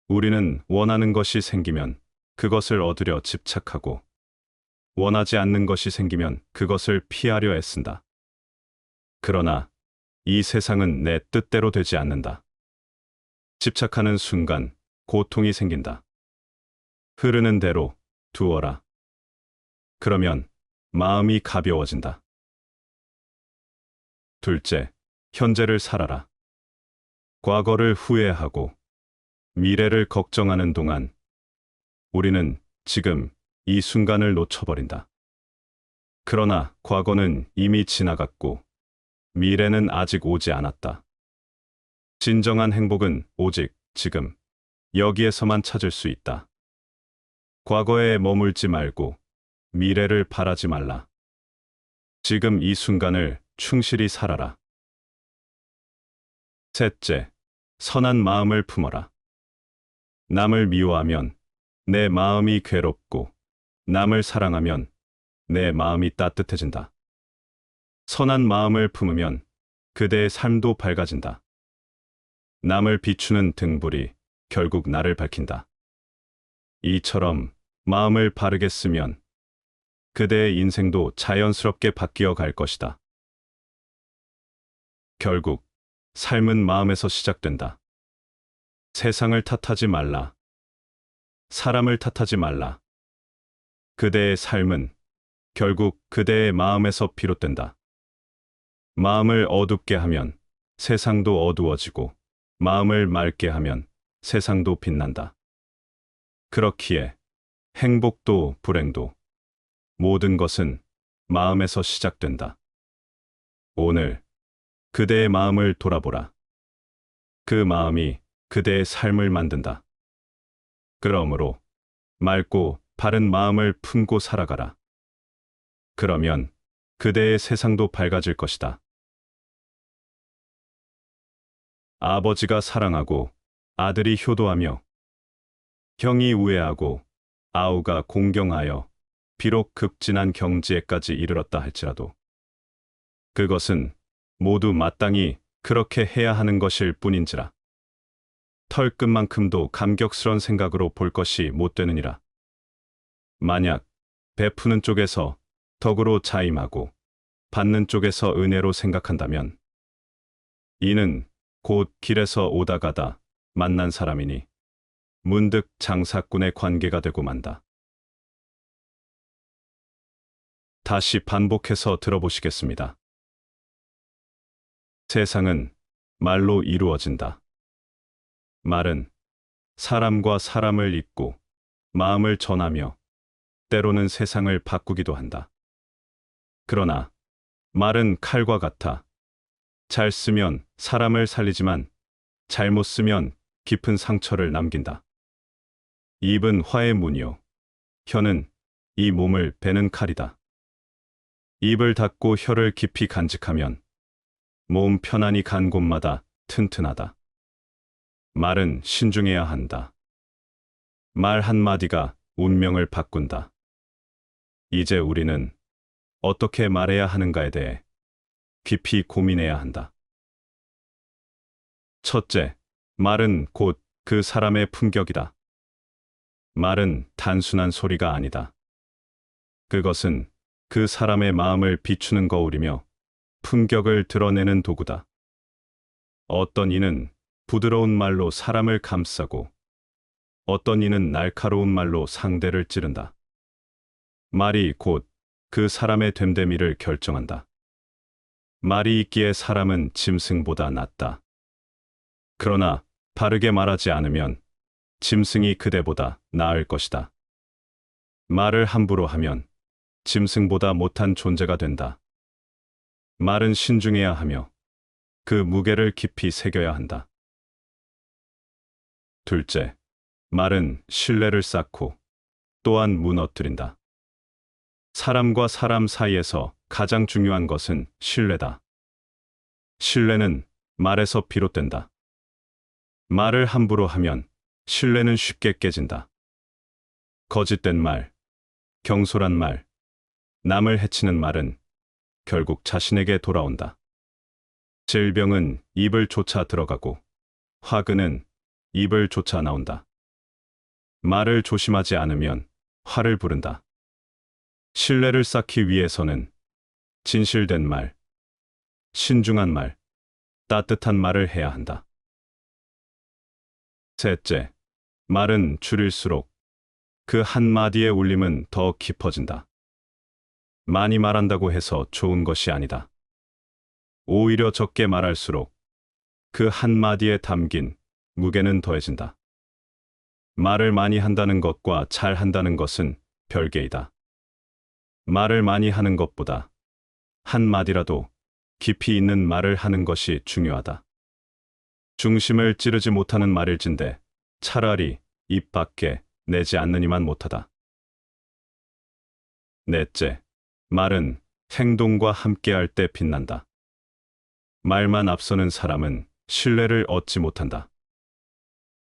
우리는 원하는 것이 생기면 그것을 얻으려 집착하고, 원하지 않는 것이 생기면 그것을 피하려 애쓴다. 그러나 이 세상은 내 뜻대로 되지 않는다. 집착하는 순간 고통이 생긴다. 흐르는 대로 두어라. 그러면 마음이 가벼워진다. 둘째, 현재를 살아라. 과거를 후회하고 미래를 걱정하는 동안 우리는 지금 이 순간을 놓쳐버린다. 그러나 과거는 이미 지나갔고 미래는 아직 오지 않았다. 진정한 행복은 오직 지금 여기에서만 찾을 수 있다. 과거에 머물지 말고 미래를 바라지 말라. 지금 이 순간을 충실히 살아라. 셋째, 선한 마음을 품어라. 남을 미워하면 내 마음이 괴롭고, 남을 사랑하면 내 마음이 따뜻해진다. 선한 마음을 품으면 그대의 삶도 밝아진다. 남을 비추는 등불이 결국 나를 밝힌다. 이처럼 마음을 바르게 쓰면 그대의 인생도 자연스럽게 바뀌어 갈 것이다. 결국 삶은 마음에서 시작된다. 세상을 탓하지 말라. 사람을 탓하지 말라. 그대의 삶은 결국 그대의 마음에서 비롯된다. 마음을 어둡게 하면 세상도 어두워지고, 마음을 맑게 하면 세상도 빛난다. 그렇기에 행복도 불행도 모든 것은 마음에서 시작된다. 오늘 그대의 마음을 돌아보라. 그 마음이 그대의 삶을 만든다. 그러므로 맑고 바른 마음을 품고 살아가라. 그러면 그대의 세상도 밝아질 것이다. 아버지가 사랑하고 아들이 효도하며, 형이 우애하고 아우가 공경하여 비록 극진한 경지에까지 이르렀다 할지라도 그것은 모두 마땅히 그렇게 해야 하는 것일 뿐인지라. 털끝만큼도 감격스런 생각으로 볼 것이 못 되느니라. 만약 베푸는 쪽에서 덕으로 자임하고 받는 쪽에서 은혜로 생각한다면 이는 곧 길에서 오다 가다 만난 사람이니 문득 장사꾼의 관계가 되고 만다. 다시 반복해서 들어보시겠습니다. 세상은 말로 이루어진다. 말은 사람과 사람을 잇고 마음을 전하며 때로는 세상을 바꾸기도 한다. 그러나 말은 칼과 같아 잘 쓰면 사람을 살리지만 잘못 쓰면 깊은 상처를 남긴다. 입은 화의 문이요. 혀는 이 몸을 베는 칼이다. 입을 닫고 혀를 깊이 간직하면 몸 편안히 간 곳마다 튼튼하다. 말은 신중해야 한다. 말 한마디가 운명을 바꾼다. 이제 우리는 어떻게 말해야 하는가에 대해 깊이 고민해야 한다. 첫째, 말은 곧 그 사람의 품격이다. 말은 단순한 소리가 아니다. 그것은 그 사람의 마음을 비추는 거울이며 품격을 드러내는 도구다. 어떤 이는 부드러운 말로 사람을 감싸고 어떤 이는 날카로운 말로 상대를 찌른다. 말이 곧 그 사람의 됨됨이를 결정한다. 말이 있기에 사람은 짐승보다 낫다. 그러나 바르게 말하지 않으면 짐승이 그대보다 나을 것이다. 말을 함부로 하면 짐승보다 못한 존재가 된다. 말은 신중해야 하며 그 무게를 깊이 새겨야 한다. 둘째, 말은 신뢰를 쌓고 또한 무너뜨린다. 사람과 사람 사이에서 가장 중요한 것은 신뢰다. 신뢰는 말에서 비롯된다. 말을 함부로 하면 신뢰는 쉽게 깨진다. 거짓된 말, 경솔한 말, 남을 해치는 말은 결국 자신에게 돌아온다. 질병은 입을 쫓아 들어가고 화근은 입을 쫓아 나온다. 말을 조심하지 않으면 화를 부른다. 신뢰를 쌓기 위해서는 진실된 말, 신중한 말, 따뜻한 말을 해야 한다. 셋째, 말은 줄일수록 그 한마디의 울림은 더 깊어진다. 많이 말한다고 해서 좋은 것이 아니다. 오히려 적게 말할수록 그 한마디에 담긴 무게는 더해진다. 말을 많이 한다는 것과 잘 한다는 것은 별개이다. 말을 많이 하는 것보다 한마디라도 깊이 있는 말을 하는 것이 중요하다. 중심을 찌르지 못하는 말일진데 차라리 입 밖에 내지 않느니만 못하다. 넷째, 말은 행동과 함께할 때 빛난다. 말만 앞서는 사람은 신뢰를 얻지 못한다.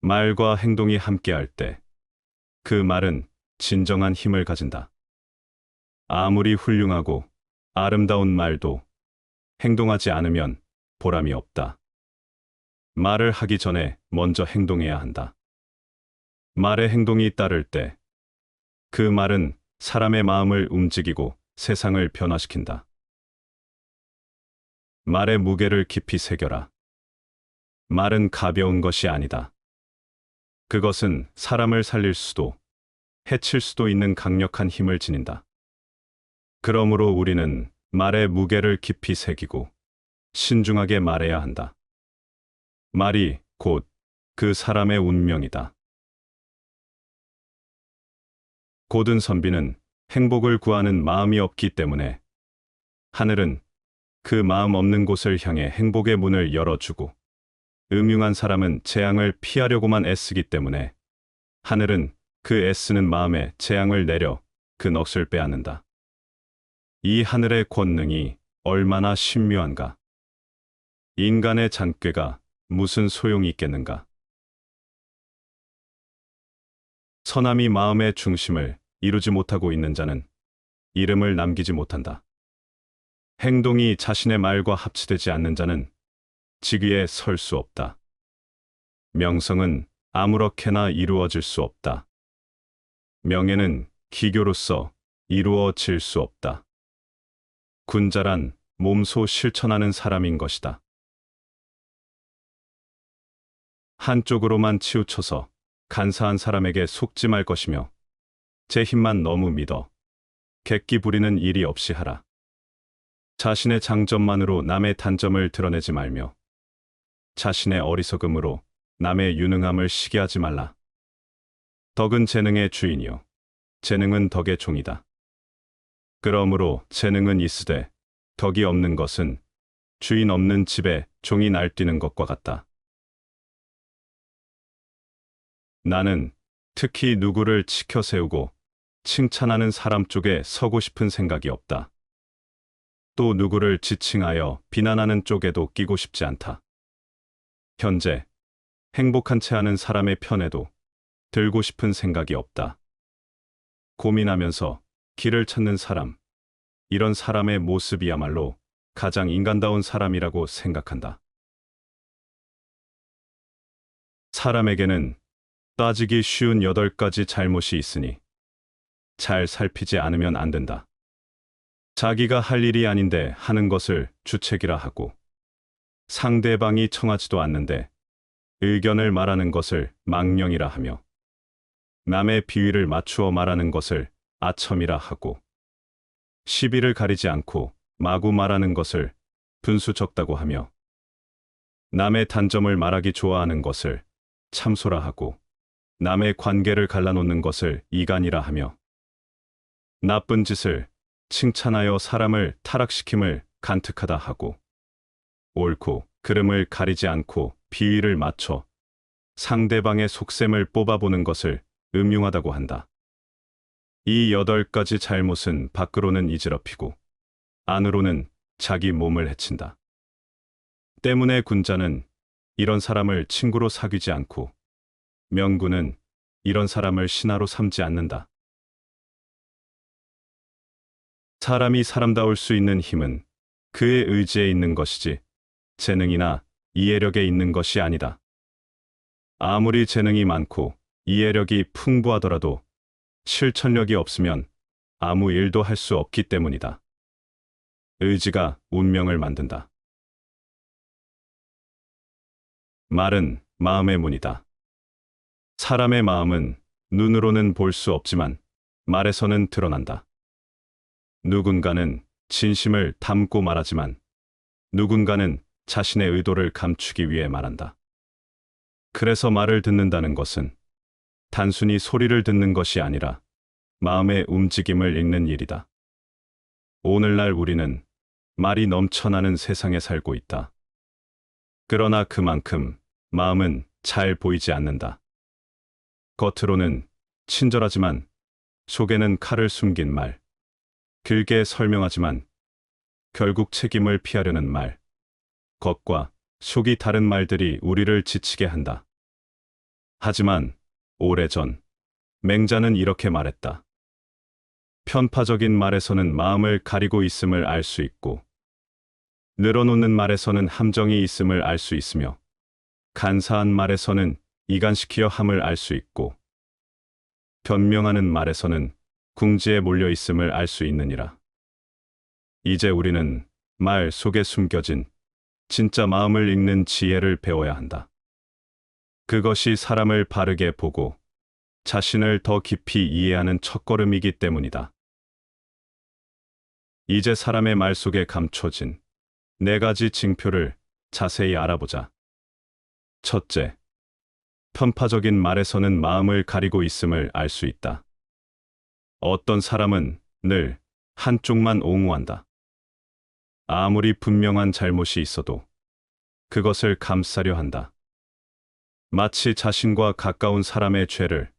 말과 행동이 함께할 때 그 말은 진정한 힘을 가진다. 아무리 훌륭하고 아름다운 말도 행동하지 않으면 보람이 없다. 말을 하기 전에 먼저 행동해야 한다. 말의 행동이 따를 때 그 말은 사람의 마음을 움직이고 세상을 변화시킨다. 말의 무게를 깊이 새겨라. 말은 가벼운 것이 아니다. 그것은 사람을 살릴 수도 해칠 수도 있는 강력한 힘을 지닌다. 그러므로 우리는 말의 무게를 깊이 새기고 신중하게 말해야 한다. 말이 곧 그 사람의 운명이다. 고든 선비는 행복을 구하는 마음이 없기 때문에 하늘은 그 마음 없는 곳을 향해 행복의 문을 열어주고 음흉한 사람은 재앙을 피하려고만 애쓰기 때문에 하늘은 그 애쓰는 마음에 재앙을 내려 그 넋을 빼앗는다. 이 하늘의 권능이 얼마나 신묘한가. 인간의 잔꾀가 무슨 소용이 있겠는가. 선함이 마음의 중심을 이루지 못하고 있는 자는 이름을 남기지 못한다. 행동이 자신의 말과 합치되지 않는 자는 직위에 설 수 없다. 명성은 아무렇게나 이루어질 수 없다. 명예는 기교로서 이루어질 수 없다. 군자란 몸소 실천하는 사람인 것이다. 한쪽으로만 치우쳐서 간사한 사람에게 속지 말 것이며 제 힘만 너무 믿어 객기 부리는 일이 없이 하라. 자신의 장점만으로 남의 단점을 드러내지 말며 자신의 어리석음으로 남의 유능함을 시기하지 말라. 덕은 재능의 주인이요 재능은 덕의 종이다. 그러므로 재능은 있으되 덕이 없는 것은 주인 없는 집에 종이 날뛰는 것과 같다. 나는 특히 누구를 치켜 세우고 칭찬하는 사람 쪽에 서고 싶은 생각이 없다. 또 누구를 지칭하여 비난하는 쪽에도 끼고 싶지 않다. 현재 행복한 채 하는 사람의 편에도 들고 싶은 생각이 없다. 고민하면서 길을 찾는 사람, 이런 사람의 모습이야말로 가장 인간다운 사람이라고 생각한다. 사람에게는 따지기 쉬운 8가지 잘못이 있으니 잘 살피지 않으면 안 된다. 자기가 할 일이 아닌데 하는 것을 주책이라 하고 상대방이 청하지도 않는데 의견을 말하는 것을 망령이라 하며 남의 비위를 맞추어 말하는 것을 아첨이라 하고 시비를 가리지 않고 마구 말하는 것을 분수 적다고 하며 남의 단점을 말하기 좋아하는 것을 참소라 하고 남의 관계를 갈라놓는 것을 이간이라 하며 나쁜 짓을 칭찬하여 사람을 타락시킴을 간특하다 하고 옳고 그름을 가리지 않고 비위를 맞춰 상대방의 속셈을 뽑아보는 것을 음흉하다고 한다. 이 8가지 잘못은 밖으로는 이지럽히고 안으로는 자기 몸을 해친다. 때문에 군자는 이런 사람을 친구로 사귀지 않고 명군은 이런 사람을 신하로 삼지 않는다. 사람이 사람다울 수 있는 힘은 그의 의지에 있는 것이지 재능이나 이해력에 있는 것이 아니다. 아무리 재능이 많고 이해력이 풍부하더라도 실천력이 없으면 아무 일도 할 수 없기 때문이다. 의지가 운명을 만든다. 말은 마음의 문이다. 사람의 마음은 눈으로는 볼 수 없지만 말에서는 드러난다. 누군가는 진심을 담고 말하지만 누군가는 자신의 의도를 감추기 위해 말한다. 그래서 말을 듣는다는 것은 단순히 소리를 듣는 것이 아니라 마음의 움직임을 읽는 일이다. 오늘날 우리는 말이 넘쳐나는 세상에 살고 있다. 그러나 그만큼 마음은 잘 보이지 않는다. 겉으로는 친절하지만 속에는 칼을 숨긴 말, 길게 설명하지만 결국 책임을 피하려는 말, 겉과 속이 다른 말들이 우리를 지치게 한다. 하지만 오래전 맹자는 이렇게 말했다. 편파적인 말에서는 마음을 가리고 있음을 알 수 있고 늘어놓는 말에서는 함정이 있음을 알 수 있으며 간사한 말에서는 이간시키려 함을 알 수 있고 변명하는 말에서는 궁지에 몰려 있음을 알 수 있느니라. 이제 우리는 말 속에 숨겨진 진짜 마음을 읽는 지혜를 배워야 한다. 그것이 사람을 바르게 보고 자신을 더 깊이 이해하는 첫걸음이기 때문이다. 이제 사람의 말 속에 감춰진 4가지 징표를 자세히 알아보자. 첫째, 편파적인 말에서는 마음을 가리고 있음을 알 수 있다. 어떤 사람은 늘 한쪽만 옹호한다. 아무리 분명한 잘못이 있어도 그것을 감싸려 한다. 마치 자신과 가까운 사람의 죄를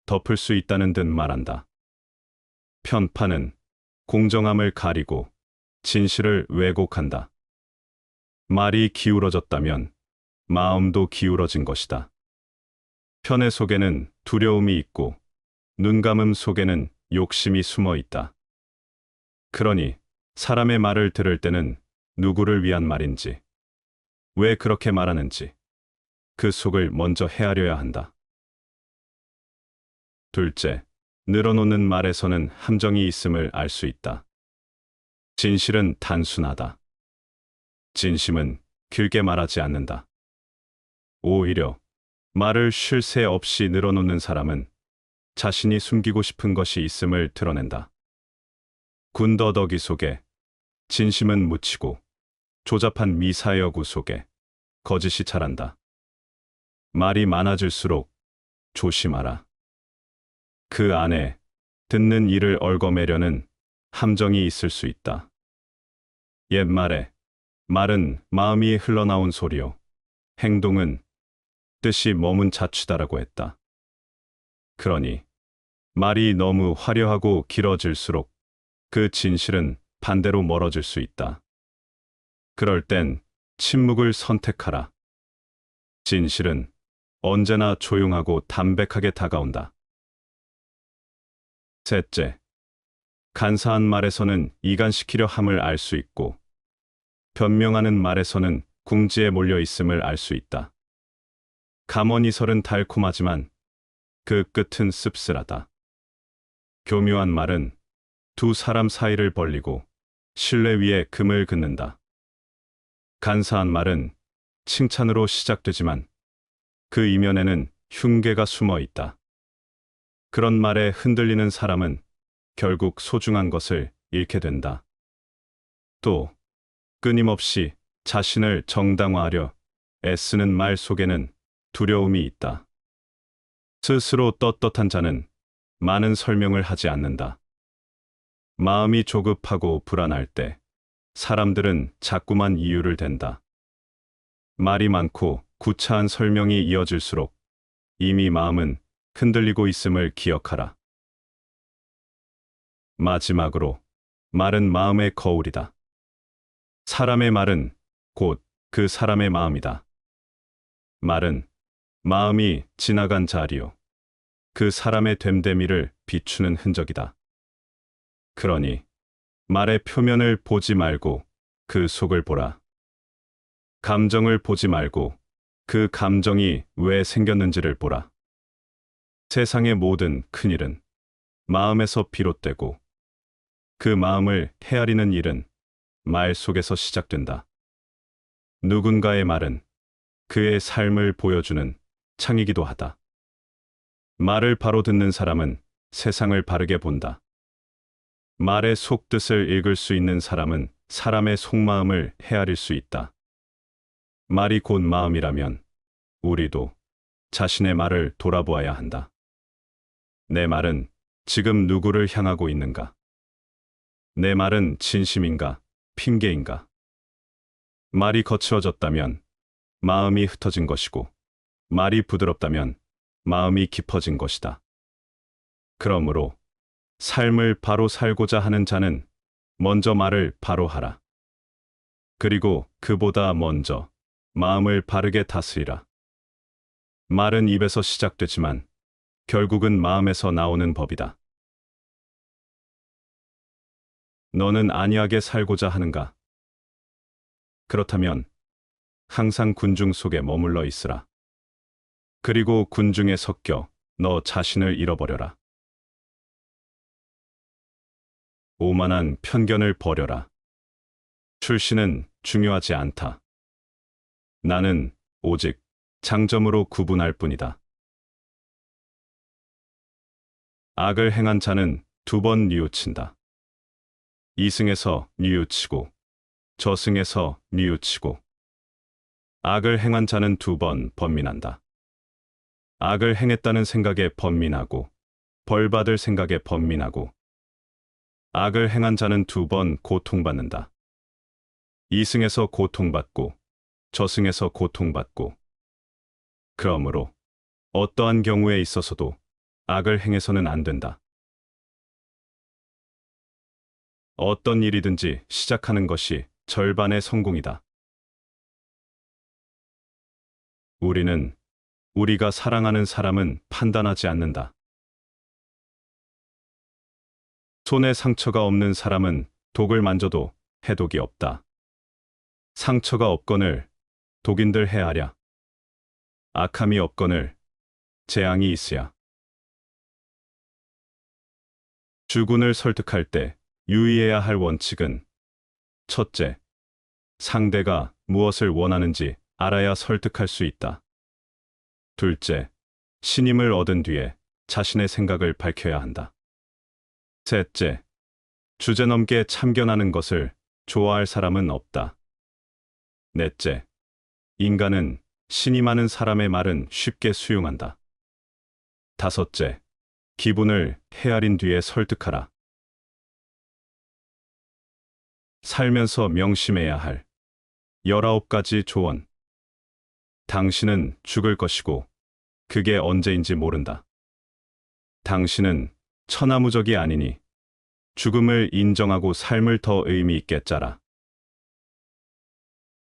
덮을 수 있다는 듯 말한다. 편파는 공정함을 가리고 진실을 왜곡한다. 말이 기울어졌다면 마음도 기울어진 것이다. 편애 속에는 두려움이 있고 눈감음 속에는 욕심이 숨어 있다. 그러니 사람의 말을 들을 때는 누구를 위한 말인지, 왜 그렇게 말하는지 그 속을 먼저 헤아려야 한다. 둘째, 늘어놓는 말에서는 함정이 있음을 알 수 있다. 진실은 단순하다. 진심은 길게 말하지 않는다. 오히려 말을 쉴 새 없이 늘어놓는 사람은 자신이 숨기고 싶은 것이 있음을 드러낸다. 군더더기 속에 진심은 묻히고 조잡한 미사여구 속에 거짓이 자란다. 말이 많아질수록 조심하라. 그 안에 듣는 이를 얽어매려는 함정이 있을 수 있다. 옛말에 말은 마음이 흘러나온 소리요. 행동은 뜻이 머문 자취다라고 했다. 그러니 말이 너무 화려하고 길어질수록 그 진실은 반대로 멀어질 수 있다. 그럴 땐 침묵을 선택하라. 진실은 언제나 조용하고 담백하게 다가온다. 셋째, 간사한 말에서는 이간시키려 함을 알 수 있고, 변명하는 말에서는 궁지에 몰려 있음을 알 수 있다. 감언이설은 달콤하지만 그 끝은 씁쓸하다. 교묘한 말은 두 사람 사이를 벌리고 신뢰 위에 금을 긋는다. 간사한 말은 칭찬으로 시작되지만 그 이면에는 흉계가 숨어 있다. 그런 말에 흔들리는 사람은 결국 소중한 것을 잃게 된다. 또 끊임없이 자신을 정당화하려 애쓰는 말 속에는 두려움이 있다. 스스로 떳떳한 자는 많은 설명을 하지 않는다. 마음이 조급하고 불안할 때 사람들은 자꾸만 이유를 댄다. 말이 많고 구차한 설명이 이어질수록 이미 마음은 흔들리고 있음을 기억하라. 마지막으로, 말은 마음의 거울이다. 사람의 말은 곧 그 사람의 마음이다. 말은 마음이 지나간 자리요. 그 사람의 됨됨이를 비추는 흔적이다. 그러니 말의 표면을 보지 말고 그 속을 보라. 감정을 보지 말고 그 감정이 왜 생겼는지를 보라. 세상의 모든 큰일은 마음에서 비롯되고 그 마음을 헤아리는 일은 말 속에서 시작된다. 누군가의 말은 그의 삶을 보여주는 창이기도 하다. 말을 바로 듣는 사람은 세상을 바르게 본다. 말의 속뜻을 읽을 수 있는 사람은 사람의 속마음을 헤아릴 수 있다. 말이 곧 마음이라면 우리도 자신의 말을 돌아보아야 한다. 내 말은 지금 누구를 향하고 있는가? 내 말은 진심인가, 핑계인가? 말이 거칠어졌다면 마음이 흩어진 것이고, 말이 부드럽다면 마음이 깊어진 것이다. 그러므로 삶을 바로 살고자 하는 자는 먼저 말을 바로 하라. 그리고 그보다 먼저 마음을 바르게 다스리라. 말은 입에서 시작되지만 결국은 마음에서 나오는 법이다. 너는 안이하게 살고자 하는가? 그렇다면 항상 군중 속에 머물러 있으라. 그리고 군중에 섞여 너 자신을 잃어버려라. 오만한 편견을 버려라. 출신은 중요하지 않다. 나는 오직 장점으로 구분할 뿐이다. 악을 행한 자는 두 번 뉘우친다. 이승에서 뉘우치고 저승에서 뉘우치고 악을 행한 자는 두 번 번민한다. 악을 행했다는 생각에 번민하고 벌받을 생각에 번민하고 악을 행한 자는 두 번 고통받는다. 이승에서 고통받고 저승에서 고통받고 그러므로 어떠한 경우에 있어서도 악을 행해서는 안 된다. 어떤 일이든지 시작하는 것이 절반의 성공이다. 우리는 우리가 사랑하는 사람은 판단하지 않는다. 손에 상처가 없는 사람은 독을 만져도 해독이 없다. 상처가 없거늘 독인들 헤아랴. 악함이 없거늘 재앙이 있으야. 주군을 설득할 때 유의해야 할 원칙은 첫째, 상대가 무엇을 원하는지 알아야 설득할 수 있다. 둘째, 신임을 얻은 뒤에 자신의 생각을 밝혀야 한다. 셋째, 주제넘게 참견하는 것을 좋아할 사람은 없다. 넷째, 인간은 신이 많은 사람의 말은 쉽게 수용한다. 다섯째, 기분을 헤아린 뒤에 설득하라. 살면서 명심해야 할 19가지 조언. 당신은 죽을 것이고 그게 언제인지 모른다. 당신은 천하무적이 아니니 죽음을 인정하고 삶을 더 의미 있게 짜라.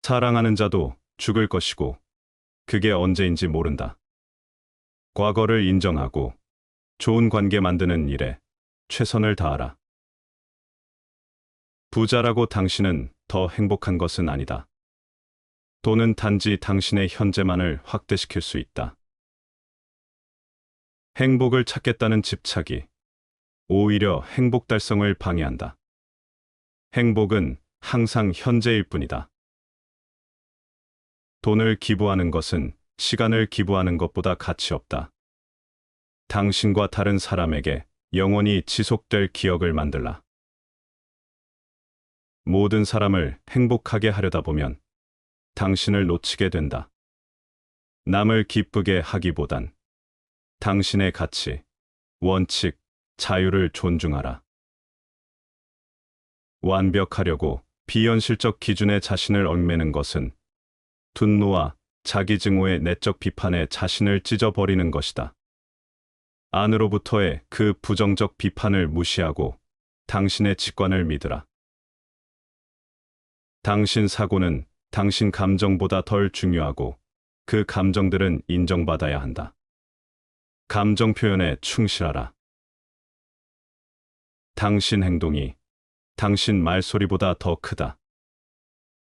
사랑하는 자도 죽을 것이고 그게 언제인지 모른다. 과거를 인정하고 좋은 관계 만드는 일에 최선을 다하라. 부자라고 당신은 더 행복한 것은 아니다. 돈은 단지 당신의 현재만을 확대시킬 수 있다. 행복을 찾겠다는 집착이 오히려 행복 달성을 방해한다. 행복은 항상 현재일 뿐이다. 돈을 기부하는 것은 시간을 기부하는 것보다 가치 없다. 당신과 다른 사람에게 영원히 지속될 기억을 만들라. 모든 사람을 행복하게 하려다 보면 당신을 놓치게 된다. 남을 기쁘게 하기보단 당신의 가치, 원칙, 자유를 존중하라. 완벽하려고 비현실적 기준에 자신을 얽매는 것은 분노와 자기 증오의 내적 비판에 자신을 찢어버리는 것이다. 안으로부터의 그 부정적 비판을 무시하고 당신의 직관을 믿으라. 당신 사고는 당신 감정보다 덜 중요하고 그 감정들은 인정받아야 한다. 감정 표현에 충실하라. 당신 행동이 당신 말소리보다 더 크다.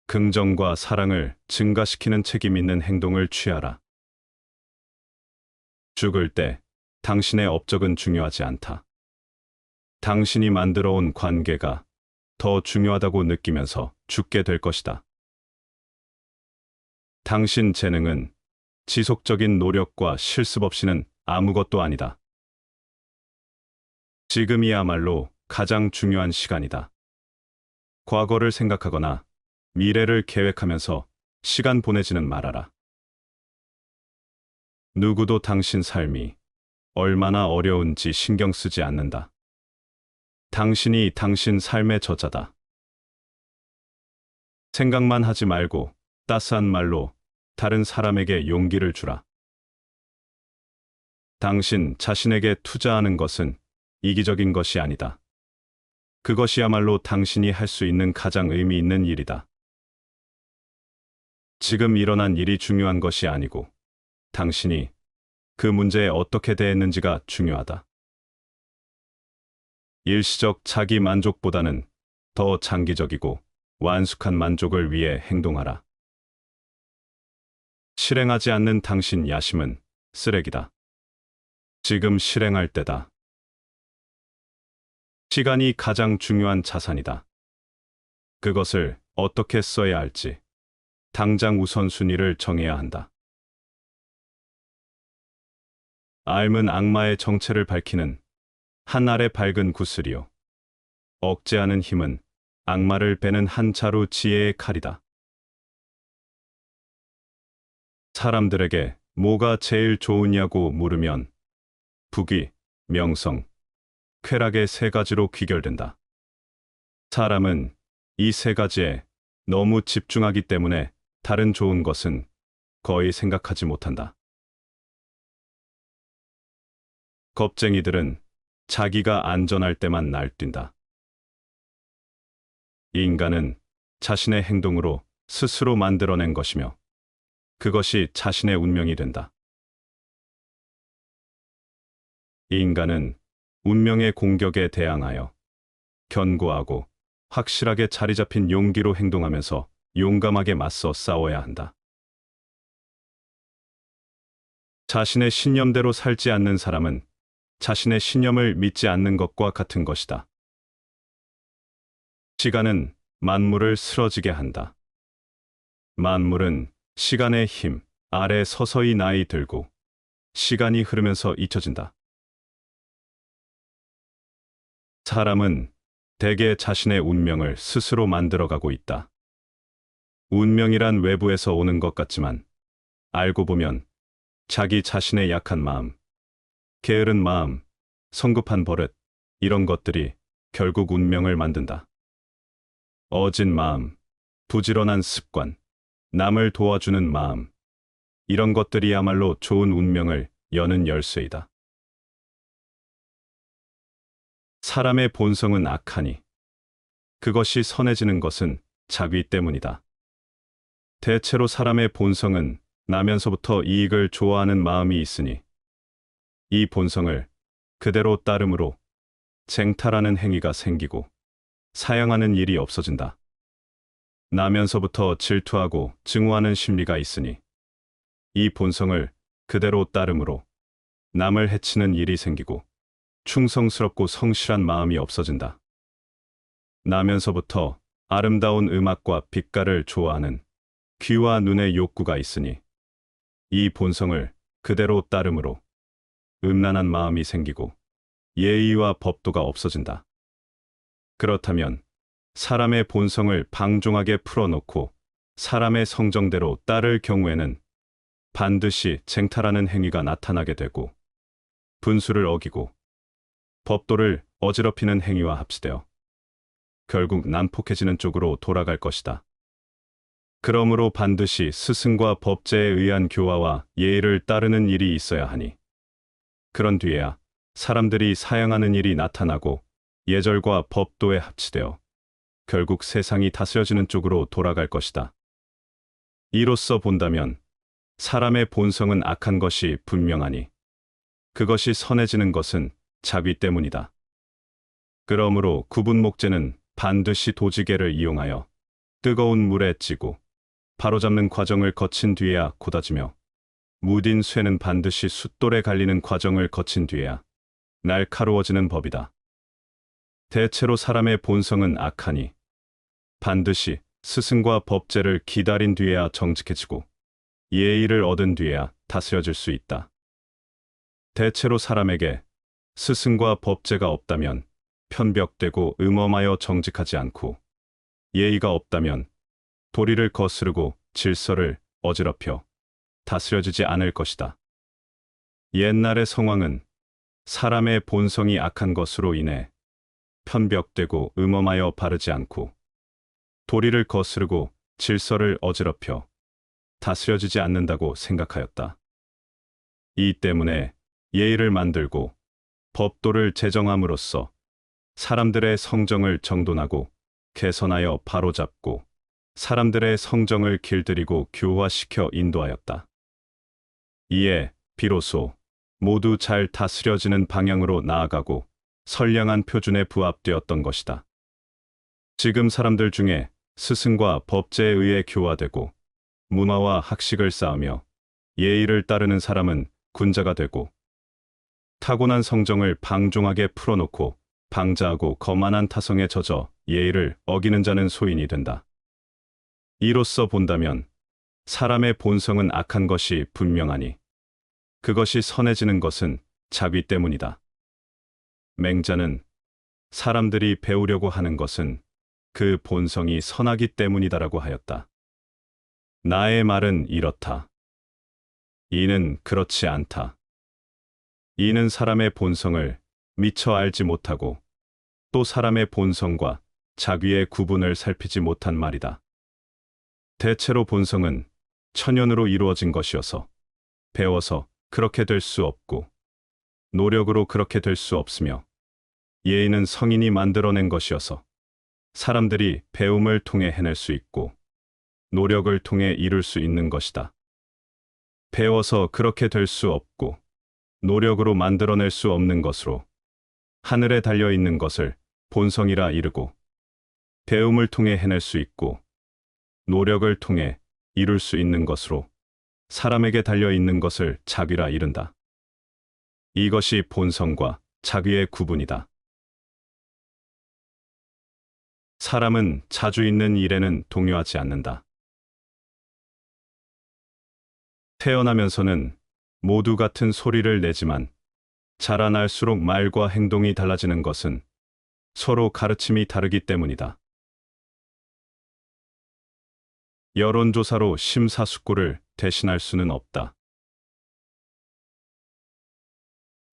긍정과 사랑을 증가시키는 책임 있는 행동을 취하라. 죽을 때 당신의 업적은 중요하지 않다. 당신이 만들어 온 관계가 더 중요하다고 느끼면서 죽게 될 것이다. 당신 재능은 지속적인 노력과 실습 없이는 아무것도 아니다. 지금이야말로 가장 중요한 시간이다. 과거를 생각하거나 미래를 계획하면서 시간 보내지는 말아라. 누구도 당신 삶이 얼마나 어려운지 신경 쓰지 않는다. 당신이 당신 삶의 저자다. 생각만 하지 말고 따스한 말로 다른 사람에게 용기를 주라. 당신 자신에게 투자하는 것은 이기적인 것이 아니다. 그것이야말로 당신이 할 수 있는 가장 의미 있는 일이다. 지금 일어난 일이 중요한 것이 아니고 당신이 그 문제에 어떻게 대했는지가 중요하다. 일시적 자기 만족보다는 더 장기적이고 완숙한 만족을 위해 행동하라. 실행하지 않는 당신 야심은 쓰레기다. 지금 실행할 때다. 시간이 가장 중요한 자산이다. 그것을 어떻게 써야 할지 당장 우선순위를 정해야 한다. 알은 악마의 정체를 밝히는 한 알의 밝은 구슬이요. 억제하는 힘은 악마를 베는 한 자루 지혜의 칼이다. 사람들에게 뭐가 제일 좋으냐고 물으면 부귀, 명성, 쾌락의 세 가지로 귀결된다. 사람은 이 세 가지에 너무 집중하기 때문에 다른 좋은 것은 거의 생각하지 못한다. 겁쟁이들은 자기가 안전할 때만 날뛴다. 인간은 자신의 행동으로 스스로 만들어낸 것이며 그것이 자신의 운명이 된다. 인간은 운명의 공격에 대항하여 견고하고 확실하게 자리 잡힌 용기로 행동하면서 용감하게 맞서 싸워야 한다. 자신의 신념대로 살지 않는 사람은 자신의 신념을 믿지 않는 것과 같은 것이다. 시간은 만물을 쓰러지게 한다. 만물은 시간의 힘 아래 서서히 나이 들고 시간이 흐르면서 잊혀진다. 사람은 대개 자신의 운명을 스스로 만들어가고 있다. 운명이란 외부에서 오는 것 같지만 알고 보면 자기 자신의 약한 마음, 게으른 마음, 성급한 버릇, 이런 것들이 결국 운명을 만든다. 어진 마음, 부지런한 습관, 남을 도와주는 마음, 이런 것들이야말로 좋은 운명을 여는 열쇠이다. 사람의 본성은 악하니 그것이 선해지는 것은 자귀 때문이다. 대체로 사람의 본성은 나면서부터 이익을 좋아하는 마음이 있으니 이 본성을 그대로 따름으로 쟁탈하는 행위가 생기고 사양하는 일이 없어진다. 나면서부터 질투하고 증오하는 심리가 있으니 이 본성을 그대로 따름으로 남을 해치는 일이 생기고 충성스럽고 성실한 마음이 없어진다. 나면서부터 아름다운 음악과 빛깔을 좋아하는 귀와 눈의 욕구가 있으니 이 본성을 그대로 따름으로 음란한 마음이 생기고 예의와 법도가 없어진다. 그렇다면 사람의 본성을 방종하게 풀어놓고 사람의 성정대로 따를 경우에는 반드시 쟁탈하는 행위가 나타나게 되고 분수를 어기고 법도를 어지럽히는 행위와 합치되어 결국 난폭해지는 쪽으로 돌아갈 것이다. 그러므로 반드시 스승과 법제에 의한 교화와 예의를 따르는 일이 있어야 하니 그런 뒤에야 사람들이 사양하는 일이 나타나고 예절과 법도에 합치되어 결국 세상이 다스려지는 쪽으로 돌아갈 것이다. 이로써 본다면 사람의 본성은 악한 것이 분명하니 그것이 선해지는 것은 자귀 때문이다. 그러므로 구분 목재는 반드시 도지개를 이용하여 뜨거운 물에 찌고 바로잡는 과정을 거친 뒤에야 곧아지며 무딘 쇠는 반드시 숫돌에 갈리는 과정을 거친 뒤에야 날카로워지는 법이다. 대체로 사람의 본성은 악하니 반드시 스승과 법제를 기다린 뒤에야 정직해지고 예의를 얻은 뒤에야 다스려질 수 있다. 대체로 사람에게 스승과 법제가 없다면 편벽되고 음험하여 정직하지 않고 예의가 없다면 도리를 거스르고 질서를 어지럽혀 다스려지지 않을 것이다. 옛날의 성왕은 사람의 본성이 악한 것으로 인해 편벽되고 음험하여 바르지 않고 도리를 거스르고 질서를 어지럽혀 다스려지지 않는다고 생각하였다. 이 때문에 예의를 만들고 법도를 제정함으로써 사람들의 성정을 정돈하고 개선하여 바로잡고 사람들의 성정을 길들이고 교화시켜 인도하였다. 이에 비로소 모두 잘 다스려지는 방향으로 나아가고 선량한 표준에 부합되었던 것이다. 지금 사람들 중에 스승과 법제에 의해 교화되고 문화와 학식을 쌓으며 예의를 따르는 사람은 군자가 되고 타고난 성정을 방종하게 풀어놓고 방자하고 거만한 타성에 젖어 예의를 어기는 자는 소인이 된다. 이로써 본다면 사람의 본성은 악한 것이 분명하니 그것이 선해지는 것은 자귀 때문이다. 맹자는 사람들이 배우려고 하는 것은 그 본성이 선하기 때문이다라고 하였다. 나의 말은 이렇다. 이는 그렇지 않다. 이는 사람의 본성을 미처 알지 못하고 또 사람의 본성과 자귀의 구분을 살피지 못한 말이다. 대체로 본성은 천연으로 이루어진 것이어서 배워서 그렇게 될 수 없고 노력으로 그렇게 될 수 없으며 예의는 성인이 만들어낸 것이어서 사람들이 배움을 통해 해낼 수 있고 노력을 통해 이룰 수 있는 것이다. 배워서 그렇게 될 수 없고 노력으로 만들어낼 수 없는 것으로 하늘에 달려있는 것을 본성이라 이르고 배움을 통해 해낼 수 있고 노력을 통해 이룰 수 있는 것으로 사람에게 달려있는 것을 자귀라 이른다. 이것이 본성과 자기의 구분이다. 사람은 자주 있는 일에는 동요하지 않는다. 태어나면서는 모두 같은 소리를 내지만 자라날수록 말과 행동이 달라지는 것은 서로 가르침이 다르기 때문이다. 여론조사로 심사숙고를 대신할 수는 없다.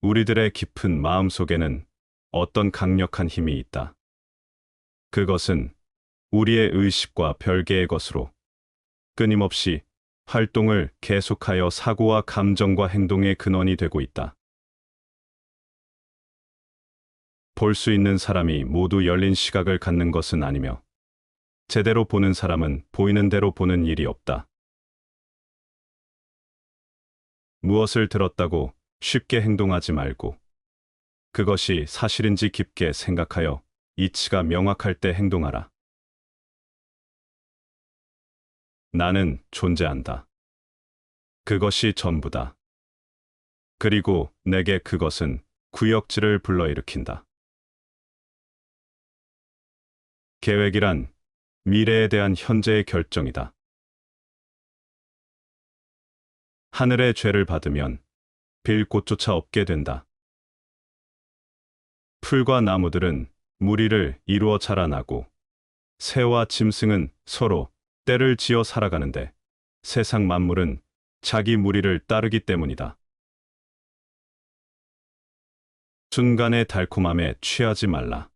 우리들의 깊은 마음속에는 어떤 강력한 힘이 있다. 그것은 우리의 의식과 별개의 것으로 끊임없이 활동을 계속하여 사고와 감정과 행동의 근원이 되고 있다. 볼 수 있는 사람이 모두 열린 시각을 갖는 것은 아니며 제대로 보는 사람은 보이는 대로 보는 일이 없다. 무엇을 들었다고 쉽게 행동하지 말고 그것이 사실인지 깊게 생각하여 이치가 명확할 때 행동하라. 나는 존재한다. 그것이 전부다. 그리고 내게 그것은 구역질을 불러일으킨다. 계획이란 미래에 대한 현재의 결정이다. 하늘의 죄를 받으면 빌 곳조차 없게 된다. 풀과 나무들은 무리를 이루어 자라나고 새와 짐승은 서로 때를 지어 살아가는데 세상 만물은 자기 무리를 따르기 때문이다. 순간의 달콤함에 취하지 말라.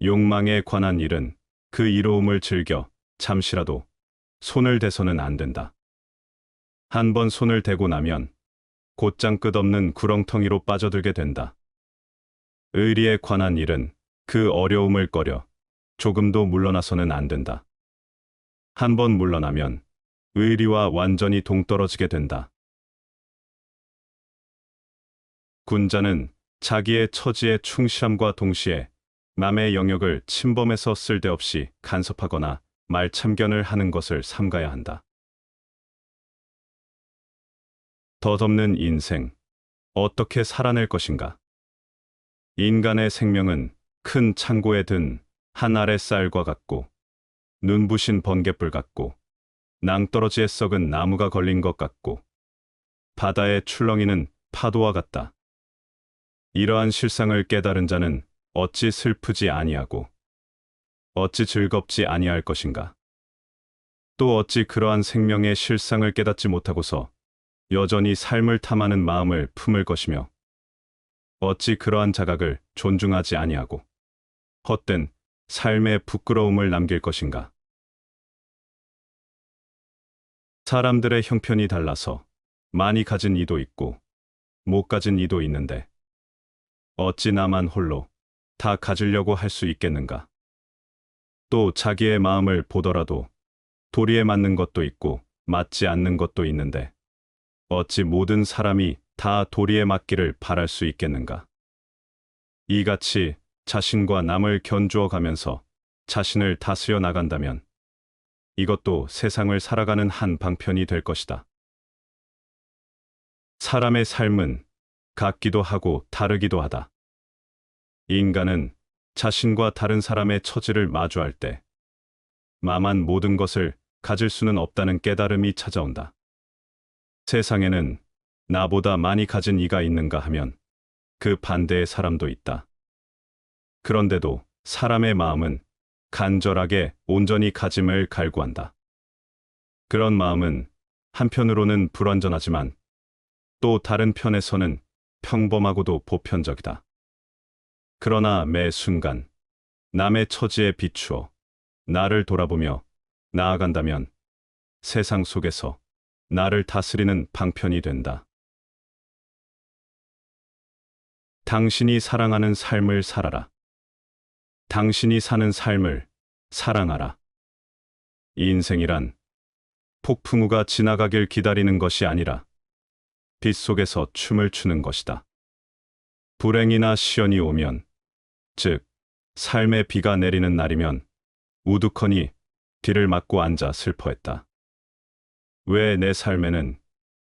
욕망에 관한 일은 그 이로움을 즐겨 잠시라도 손을 대서는 안 된다. 한 번 손을 대고 나면 곧장 끝없는 구렁텅이로 빠져들게 된다. 의리에 관한 일은 그 어려움을 꺼려 조금도 물러나서는 안 된다. 한 번 물러나면 의리와 완전히 동떨어지게 된다. 군자는 자기의 처지에 충실함과 동시에 남의 영역을 침범해서 쓸데없이 간섭하거나 말참견을 하는 것을 삼가야 한다. 덧없는 인생, 어떻게 살아낼 것인가? 인간의 생명은 큰 창고에 든 한 알의 쌀과 같고 눈부신 번갯불 같고 낭떠러지에 썩은 나무가 걸린 것 같고 바다에 출렁이는 파도와 같다. 이러한 실상을 깨달은 자는 어찌 슬프지 아니하고 어찌 즐겁지 아니할 것인가? 또 어찌 그러한 생명의 실상을 깨닫지 못하고서 여전히 삶을 탐하는 마음을 품을 것이며 어찌 그러한 자각을 존중하지 아니하고 헛된 삶의 부끄러움을 남길 것인가? 사람들의 형편이 달라서 많이 가진 이도 있고 못 가진 이도 있는데 어찌 나만 홀로 다 가지려고 할 수 있겠는가? 또 자기의 마음을 보더라도 도리에 맞는 것도 있고 맞지 않는 것도 있는데 어찌 모든 사람이 다 도리에 맞기를 바랄 수 있겠는가? 이같이 자신과 남을 견주어 가면서 자신을 다스려 나간다면 이것도 세상을 살아가는 한 방편이 될 것이다. 사람의 삶은 같기도 하고 다르기도 하다. 인간은 자신과 다른 사람의 처지를 마주할 때 나만 모든 것을 가질 수는 없다는 깨달음이 찾아온다. 세상에는 나보다 많이 가진 이가 있는가 하면 그 반대의 사람도 있다. 그런데도 사람의 마음은 간절하게 온전히 가짐을 갈구한다. 그런 마음은 한편으로는 불완전하지만 또 다른 편에서는 평범하고도 보편적이다. 그러나 매 순간 남의 처지에 비추어 나를 돌아보며 나아간다면 세상 속에서 나를 다스리는 방편이 된다. 당신이 사랑하는 삶을 살아라. 당신이 사는 삶을 사랑하라. 인생이란 폭풍우가 지나가길 기다리는 것이 아니라 빛 속에서 춤을 추는 것이다. 불행이나 시련이 오면, 즉 삶의 비가 내리는 날이면 우두커니 뒤를 맞고 앉아 슬퍼했다. 왜 내 삶에는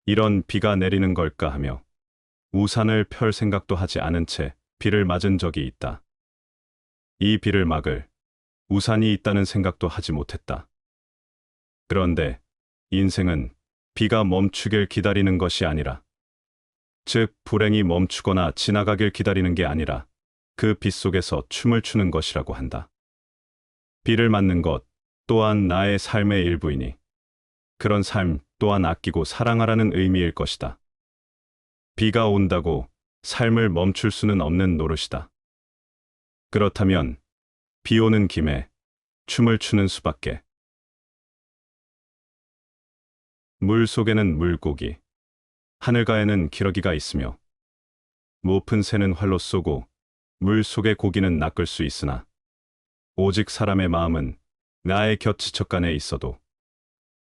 이런 비가 내리는 걸까 하며 우산을 펼 생각도 하지 않은 채 비를 맞은 적이 있다. 이 비를 막을 우산이 있다는 생각도 하지 못했다. 그런데 인생은 비가 멈추길 기다리는 것이 아니라, 즉 불행이 멈추거나 지나가길 기다리는 게 아니라 그 빛 속에서 춤을 추는 것이라고 한다. 비를 맞는 것 또한 나의 삶의 일부이니 그런 삶 또한 아끼고 사랑하라는 의미일 것이다. 비가 온다고 삶을 멈출 수는 없는 노릇이다. 그렇다면 비 오는 김에 춤을 추는 수밖에. 물 속에는 물고기, 하늘가에는 기러기가 있으며 높은 새는 활로 쏘고 물 속의 고기는 낚을 수 있으나 오직 사람의 마음은 나의 곁 지척간에 있어도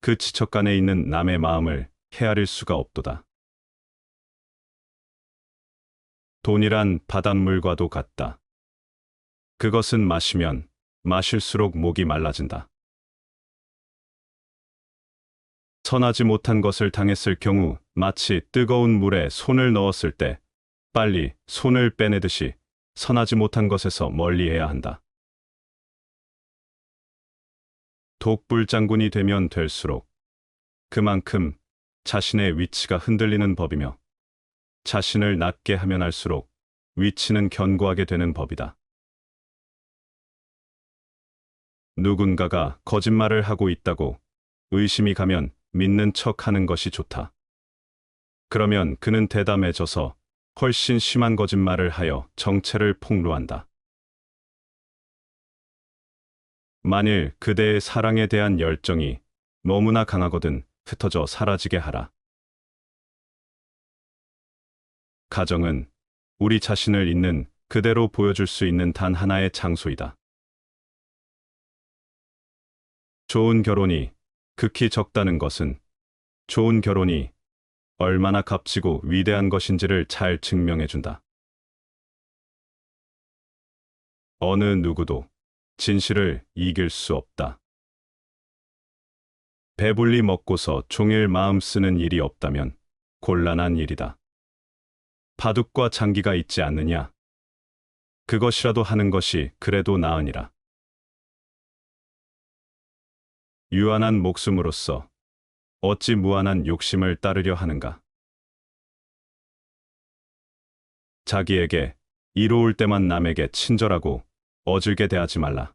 그 지척간에 있는 남의 마음을 헤아릴 수가 없도다. 돈이란 바닷물과도 같다. 그것은 마시면 마실수록 목이 말라진다. 선하지 못한 것을 당했을 경우 마치 뜨거운 물에 손을 넣었을 때 빨리 손을 빼내듯이 선하지 못한 것에서 멀리해야 한다. 독불장군이 되면 될수록 그만큼 자신의 위치가 흔들리는 법이며 자신을 낮게 하면 할수록 위치는 견고하게 되는 법이다. 누군가가 거짓말을 하고 있다고 의심이 가면 믿는 척 하는 것이 좋다. 그러면 그는 대담해져서 훨씬 심한 거짓말을 하여 정체를 폭로한다. 만일 그대의 사랑에 대한 열정이 너무나 강하거든 흩어져 사라지게 하라. 가정은 우리 자신을 있는 그대로 보여줄 수 있는 단 하나의 장소이다. 좋은 결혼이 극히 적다는 것은 좋은 결혼이 얼마나 값지고 위대한 것인지를 잘 증명해준다. 어느 누구도 진실을 이길 수 없다. 배불리 먹고서 종일 마음 쓰는 일이 없다면 곤란한 일이다. 바둑과 장기가 있지 않느냐? 그것이라도 하는 것이 그래도 나으니라. 유한한 목숨으로서 어찌 무한한 욕심을 따르려 하는가? 자기에게 이로울 때만 남에게 친절하고 어질게 대하지 말라.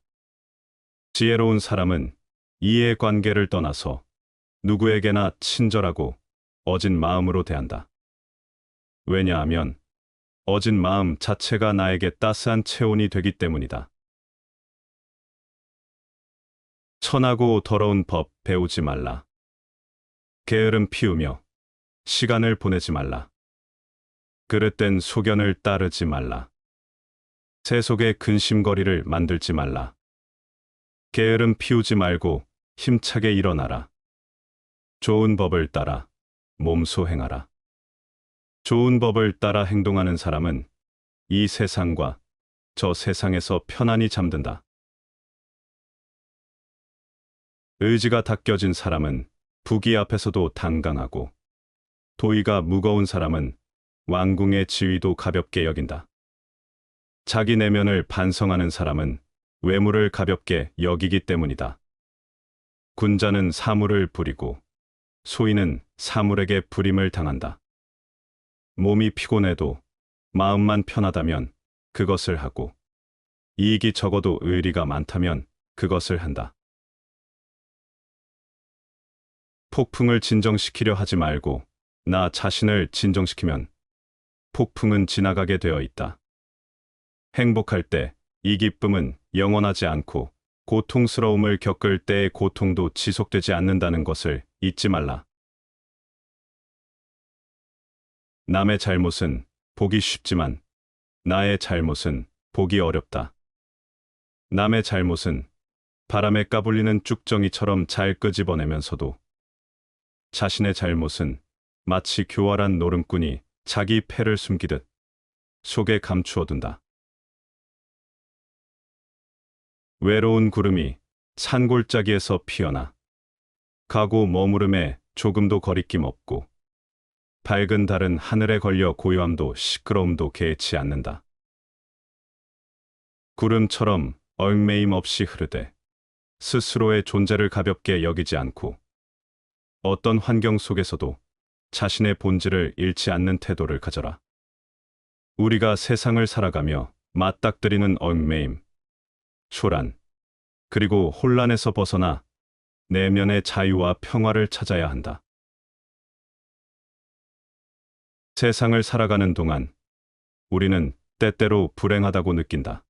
지혜로운 사람은 이해관계를 떠나서 누구에게나 친절하고 어진 마음으로 대한다. 왜냐하면 어진 마음 자체가 나에게 따스한 체온이 되기 때문이다. 천하고 더러운 법 배우지 말라. 게으름 피우며 시간을 보내지 말라. 그릇된 소견을 따르지 말라. 새 속에 근심거리를 만들지 말라. 게으름 피우지 말고 힘차게 일어나라. 좋은 법을 따라 몸소 행하라. 좋은 법을 따라 행동하는 사람은 이 세상과 저 세상에서 편안히 잠든다. 의지가 닦여진 사람은 부귀 앞에서도 당강하고 도의가 무거운 사람은 왕궁의 지위도 가볍게 여긴다. 자기 내면을 반성하는 사람은 외모를 가볍게 여기기 때문이다. 군자는 사물을 부리고 소인은 사물에게 부림을 당한다. 몸이 피곤해도 마음만 편하다면 그것을 하고 이익이 적어도 의리가 많다면 그것을 한다. 폭풍을 진정시키려 하지 말고 나 자신을 진정시키면 폭풍은 지나가게 되어 있다. 행복할 때 이 기쁨은 영원하지 않고 고통스러움을 겪을 때의 고통도 지속되지 않는다는 것을 잊지 말라. 남의 잘못은 보기 쉽지만 나의 잘못은 보기 어렵다. 남의 잘못은 바람에 까불리는 쭉정이처럼 잘 끄집어내면서도 자신의 잘못은 마치 교활한 노름꾼이 자기 패를 숨기듯 속에 감추어둔다. 외로운 구름이 산골짜기에서 피어나 가고 머무름에 조금도 거리낌 없고 밝은 달은 하늘에 걸려 고요함도 시끄러움도 개의치 않는다. 구름처럼 얽매임 없이 흐르되 스스로의 존재를 가볍게 여기지 않고 어떤 환경 속에서도 자신의 본질을 잃지 않는 태도를 가져라. 우리가 세상을 살아가며 맞닥뜨리는 얽매임, 초란, 그리고 혼란에서 벗어나 내면의 자유와 평화를 찾아야 한다. 세상을 살아가는 동안 우리는 때때로 불행하다고 느낀다.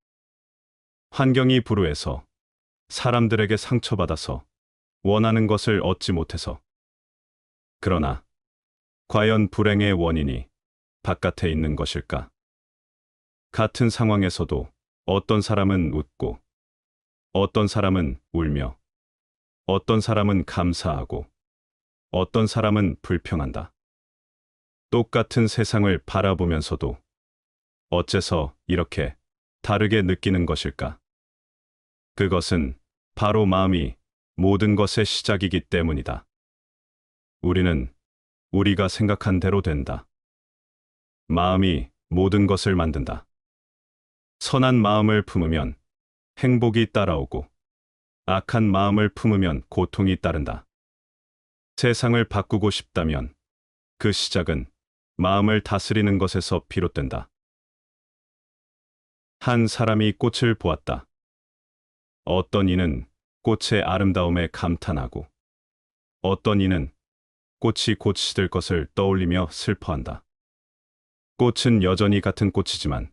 환경이 불우해서, 사람들에게 상처받아서, 원하는 것을 얻지 못해서. 그러나 과연 불행의 원인이 바깥에 있는 것일까? 같은 상황에서도 어떤 사람은 웃고, 어떤 사람은 울며, 어떤 사람은 감사하고, 어떤 사람은 불평한다. 똑같은 세상을 바라보면서도 어째서 이렇게 다르게 느끼는 것일까? 그것은 바로 마음이 모든 것의 시작이기 때문이다. 우리는 우리가 생각한 대로 된다. 마음이 모든 것을 만든다. 선한 마음을 품으면 행복이 따라오고, 악한 마음을 품으면 고통이 따른다. 세상을 바꾸고 싶다면 그 시작은 마음을 다스리는 것에서 비롯된다. 한 사람이 꽃을 보았다. 어떤 이는 꽃의 아름다움에 감탄하고, 어떤 이는 꽃이 곧 시들 것을 떠올리며 슬퍼한다. 꽃은 여전히 같은 꽃이지만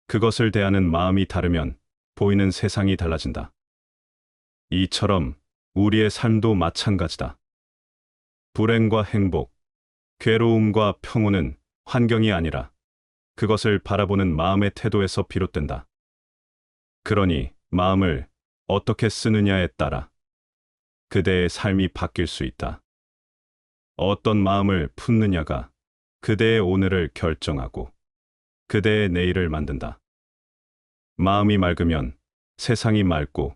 그것을 대하는 마음이 다르면 보이는 세상이 달라진다. 이처럼 우리의 삶도 마찬가지다. 불행과 행복, 괴로움과 평온은 환경이 아니라 그것을 바라보는 마음의 태도에서 비롯된다. 그러니 마음을 어떻게 쓰느냐에 따라 그대의 삶이 바뀔 수 있다. 어떤 마음을 품느냐가 그대의 오늘을 결정하고 그대의 내일을 만든다. 마음이 맑으면 세상이 맑고,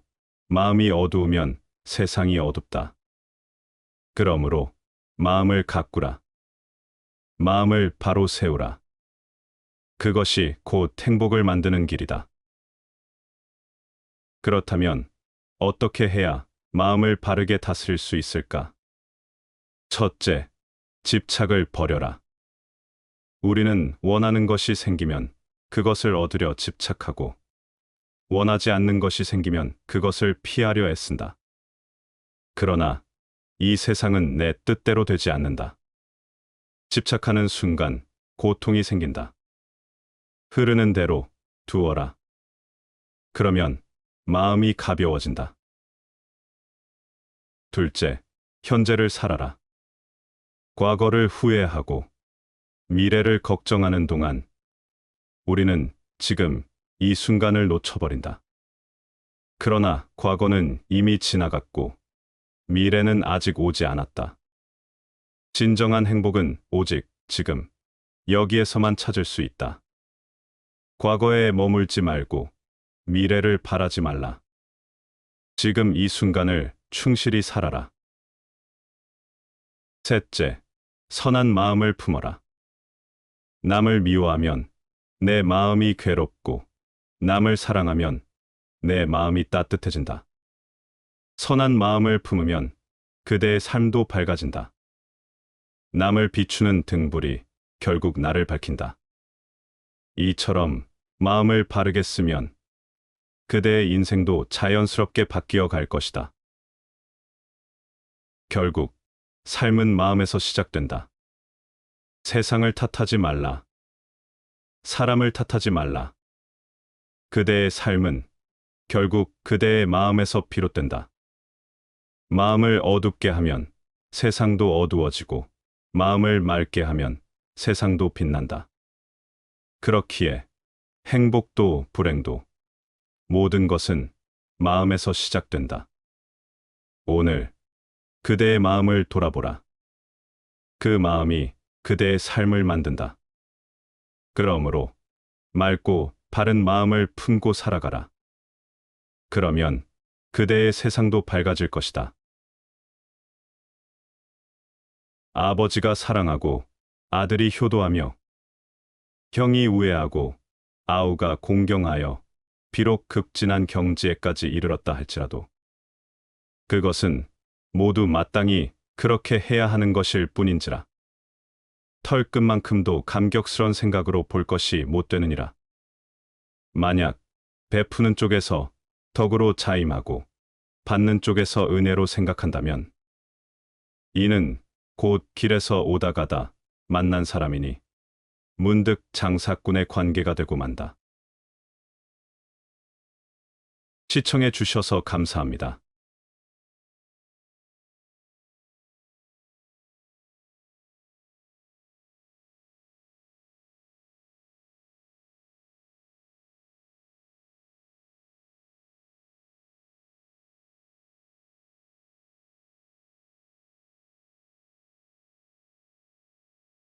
마음이 어두우면 세상이 어둡다. 그러므로 마음을 가꾸라. 마음을 바로 세우라. 그것이 곧 행복을 만드는 길이다. 그렇다면 어떻게 해야 마음을 바르게 다스릴 수 있을까? 첫째, 집착을 버려라. 우리는 원하는 것이 생기면 그것을 얻으려 집착하고, 원하지 않는 것이 생기면 그것을 피하려 애쓴다. 그러나 이 세상은 내 뜻대로 되지 않는다. 집착하는 순간 고통이 생긴다. 흐르는 대로 두어라. 그러면 마음이 가벼워진다. 둘째, 현재를 살아라. 과거를 후회하고 미래를 걱정하는 동안 우리는 지금 이 순간을 놓쳐버린다. 그러나 과거는 이미 지나갔고 미래는 아직 오지 않았다. 진정한 행복은 오직 지금, 여기에서만 찾을 수 있다. 과거에 머물지 말고 미래를 바라지 말라. 지금 이 순간을 충실히 살아라. 셋째, 선한 마음을 품어라. 남을 미워하면 내 마음이 괴롭고, 남을 사랑하면 내 마음이 따뜻해진다. 선한 마음을 품으면 그대의 삶도 밝아진다. 남을 비추는 등불이 결국 나를 밝힌다. 이처럼 마음을 바르게 쓰면 그대의 인생도 자연스럽게 바뀌어 갈 것이다. 결국 삶은 마음에서 시작된다. 세상을 탓하지 말라. 사람을 탓하지 말라. 그대의 삶은 결국 그대의 마음에서 비롯된다. 마음을 어둡게 하면 세상도 어두워지고, 마음을 맑게 하면 세상도 빛난다. 그렇기에 행복도 불행도 모든 것은 마음에서 시작된다. 오늘 그대의 마음을 돌아보라. 그 마음이 그대의 삶을 만든다. 그러므로 맑고 바른 마음을 품고 살아가라. 그러면 그대의 세상도 밝아질 것이다. 아버지가 사랑하고 아들이 효도하며 형이 우애하고 아우가 공경하여 비록 극진한 경지에까지 이르렀다 할지라도 그것은 모두 마땅히 그렇게 해야 하는 것일 뿐인지라. 털끝만큼도 감격스런 생각으로 볼 것이 못 되느니라. 만약 베푸는 쪽에서 덕으로 자임하고 받는 쪽에서 은혜로 생각한다면 이는 곧 길에서 오다 가다 만난 사람이니 문득 장사꾼의 관계가 되고 만다. 시청해 주셔서 감사합니다.